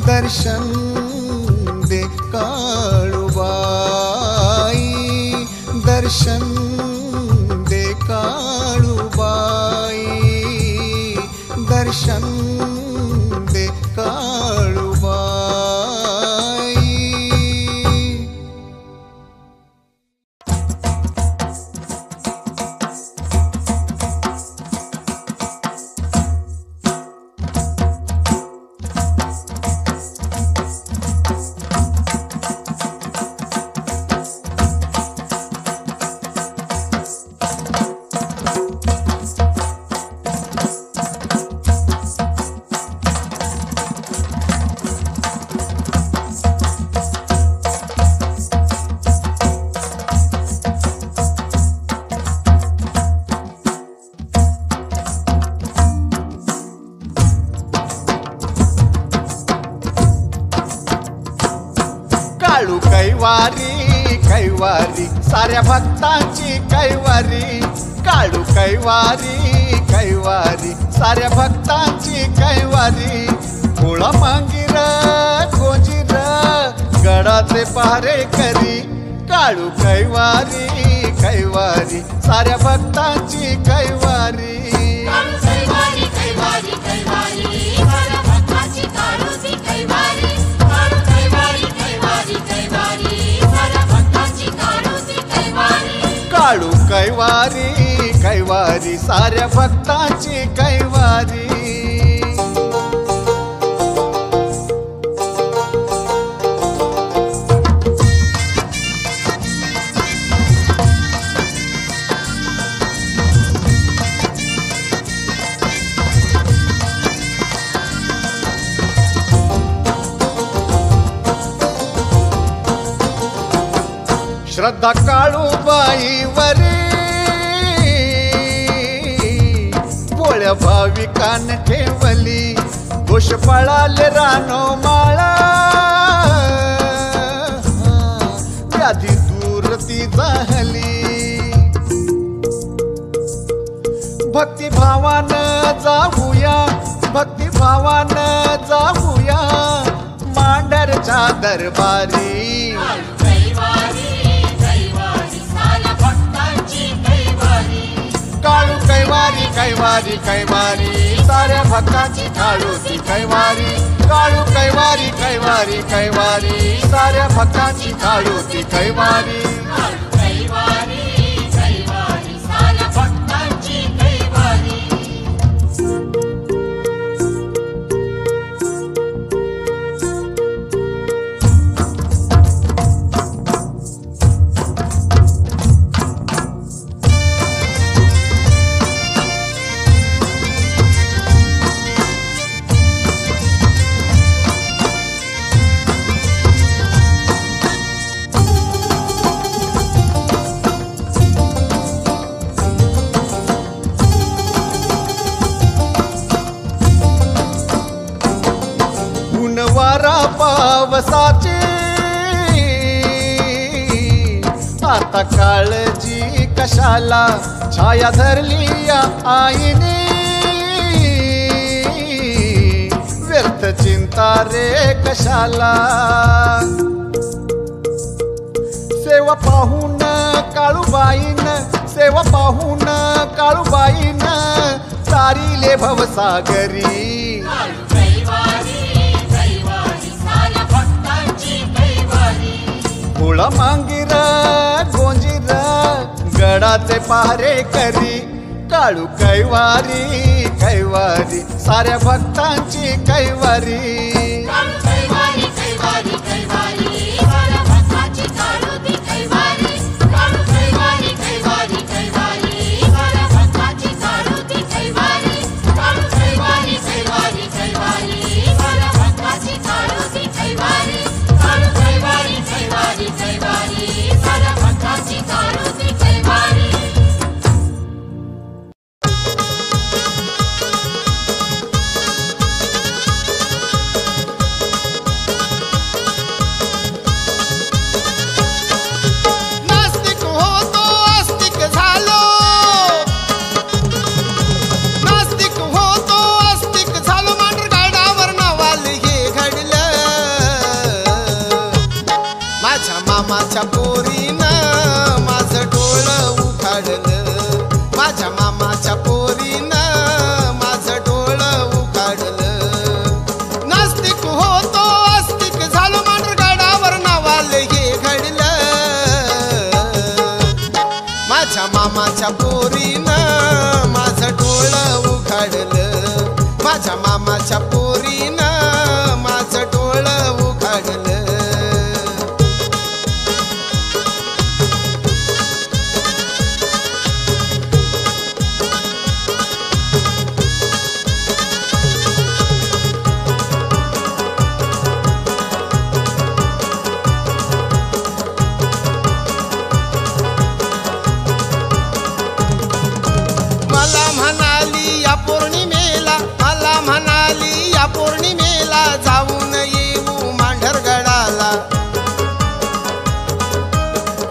दर्शन दे काळूबाई दर्शन दे काळूबाई दर्शन दे काळूबाई. काळू कैवारी कैवारी साऱ्या भक्तांची कैवारी काळू कैवारी कैवारी साऱ्या भक्तांची कैवारी गोळा मांगीर गोजीर गडाचे पहारे करी काळू कैवारी कैवारी साऱ्या भक्तांची कैवारी कैवारी कैवारी कैवारी साऱ्या भक्तांची काळूची कैवारी कैवारी कैवारी कैवारी साऱ्या भक्तांची काळूची कैवारी काळू कैवारी कैवारी साऱ्या भक्तांची कैवारी. श्रद्धा काळूबाईवरी भोळ्या भाविकान ठेवली दोष पळाले रानो माळा व्याधी दूर ती झाली भक्तिभावान जाऊया भक्तिभावान जाऊया मांडरच्या दरबारी काळू कैवारी कैवारी कैवारी साऱ्या भक्तांची काळूची कैवारी काळू कैवारी कैवारी कैवारी साऱ्या भक्तांची काळूची कैवारी कैवारी कैवारी साऱ्या भक्तांची कैवारी. वारा पावसाची आता काळजी कशाला छाया धरली या आईने व्यर्थ चिंता रे कशाला सेवा पाहून काळूबाईन सेवा पाहून काळूबाईन तारिले भवसागरी गोळा मांगीर गोंजीर गडाचे पहारे करी काळू कैवारी कैवारी साऱ्या भक्तांची कैवारी कैवारी कैवारी कैवारी साऱ्या भक्तांची काळूची कैवारी कैवारी कैवारी कैवारी साऱ्या मामाच्या पोरीनं माझं डोळं उघडलं, माझ्या मामाच्या पोरीनं माझं डोळं उघडलं. नास्तिक होतो आस्तिक झालो मांडरगडावर नावाले हे घडलं. माझ्या मामाच्या पोरीनं माझं डोळं उघडलं, माझ्या मामाच्या पोरीनं माझं डोळं उघडलं. मला म्हणाली या पौर्णिमेला, मला म्हणाली या पौर्णिमेला जाऊन येऊ मांढरगडाला.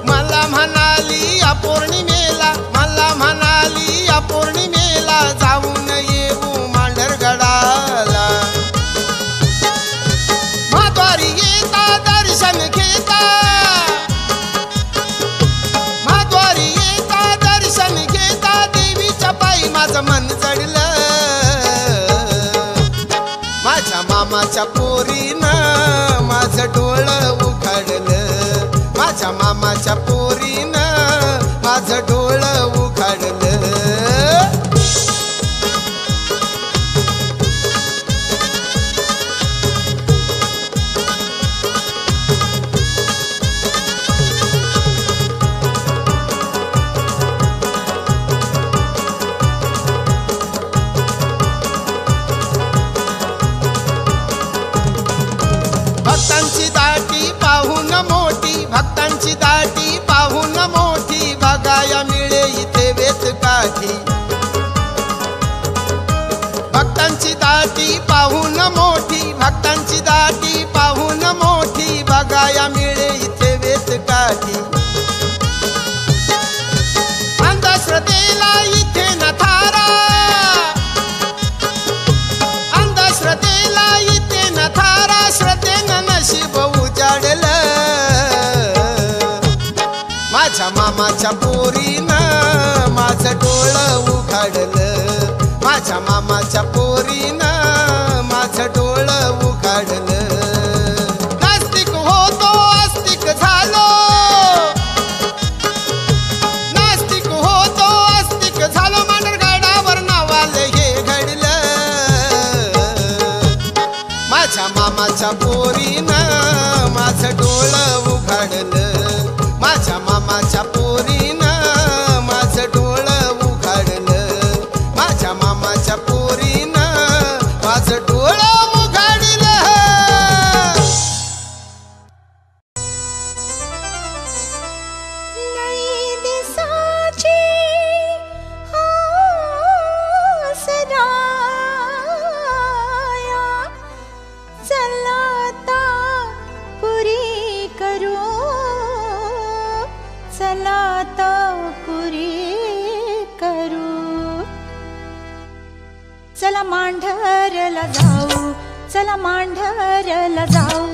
मला म्हणाली या पौर्णिमेला, मला म्हणाली या पौर्णिमेला जाऊन येऊ मांढरगडाला. माद्वारी येता दर्शन घेता, माद्वारी येता दर्शन घेता देवीच्या पायी माझं मन चढलं. माझ्या मामाच्या पोरीनं माझं डोळं उघडलं, माझ्या मामाच्या पोरीनं माझं डोळं उघडलं. भक्तांची दाटी पाहून मोठी, भक्तांची दाटी पाहून मोठी बघाया मिळे इथे वेत काठी. भक्तांची दाटी पाहून मोठी, भक्तांची दाटी पाहून मोठी बघाया मिळे इथे वेत काठी. अंधश्रद्धेला इथे न थारा, अंधश्रद्धेला इथे न थारा, श्रद्धेनं नशीब उजाडलं. माझ्या मामाच्या पोरीनं माझं डोळं उघडलं, माझ्या मामाच्या पोरीनं माझं डोळं उघडलं. नास्तिक होतो आस्तिक झालो, नास्तिक होतो आस्तिक झालो मांढरगडावर नावाले हे घडलं. माझ्या मामाच्या पोरीनं माझं डोळं उघडलं, माझ्या मामाच्या पोरीनं माझं डोळं उघडलं, माझ्या मामाच्या पोरीनं माझं डोळं उघडलं. नाही दिसाची सराया, चला आता पुरी करू, चला आता पुरी करू. चला मांढरला जाऊ, चला मांढरला जाऊ,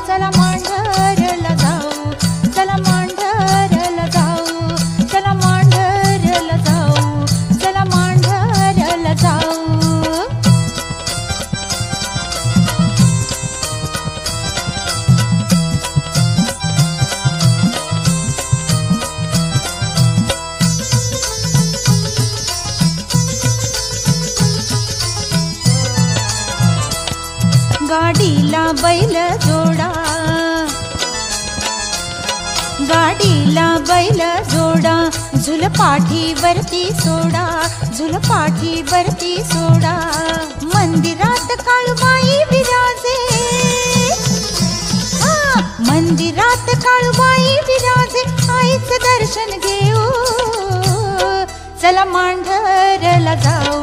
चला मांढरला जाऊ, चला मांढरला जाऊ, चला मांढरला जाऊ, चला मांढरला जाऊ. गाडीला बैल जोडा, गाडीला बैल जोडा, झुलपाठीवरती सोडा, झुलपाठीवरती सोडा. मंदिरात काळूबाई विराजे, मंदिरात काळूबाई विराजे, आईचं दर्शन घेऊ. चला मांढरला जाऊ,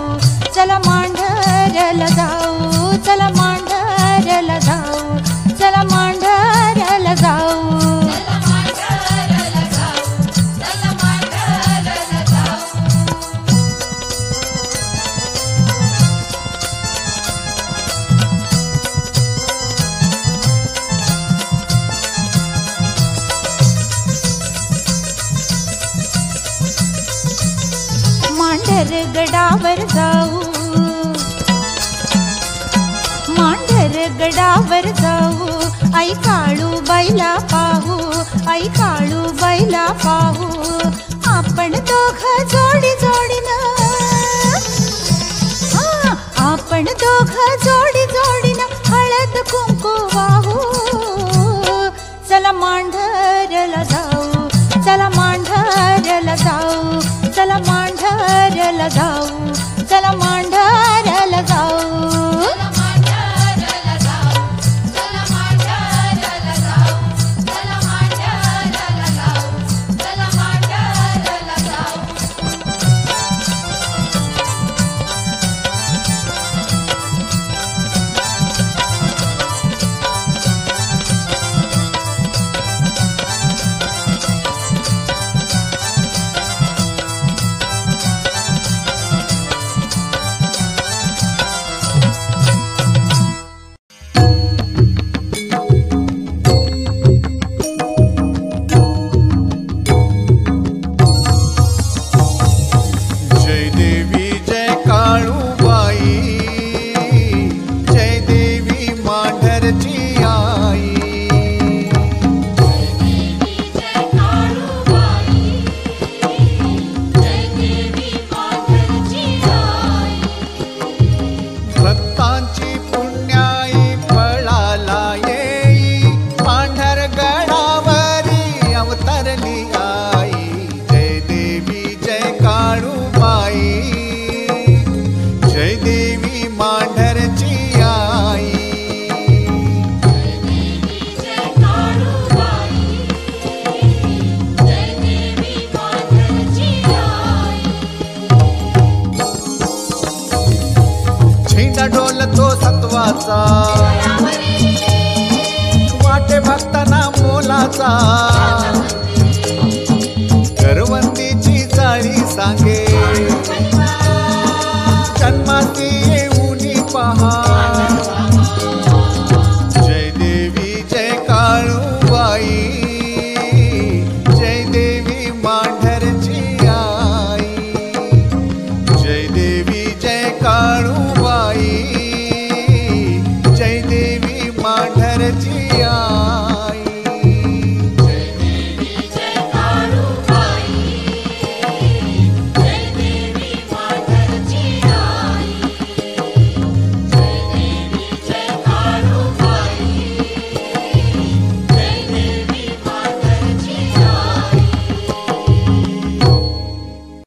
चला मांढरला जाऊ, चला मांढरला जाऊ, चला मांढरला जाऊ. गडावर जाऊ, मांढर गडावर जाऊ, आई काळूबाईला पाहू, आई काळूबाईला पाहू. आपण दोघं जोडी जोडीनं, आपण दोघं जोडी जोडीनं हळद कुंकू वाहू. चला मांढरला जाऊ, चला मांढरला जाऊ, चला मांढरला जाऊ, चला मांढरला जाऊ. वाटे भक्तांना मोलाचा, करवंदीची जाळी सांगे, जन्माती येऊनी पहा.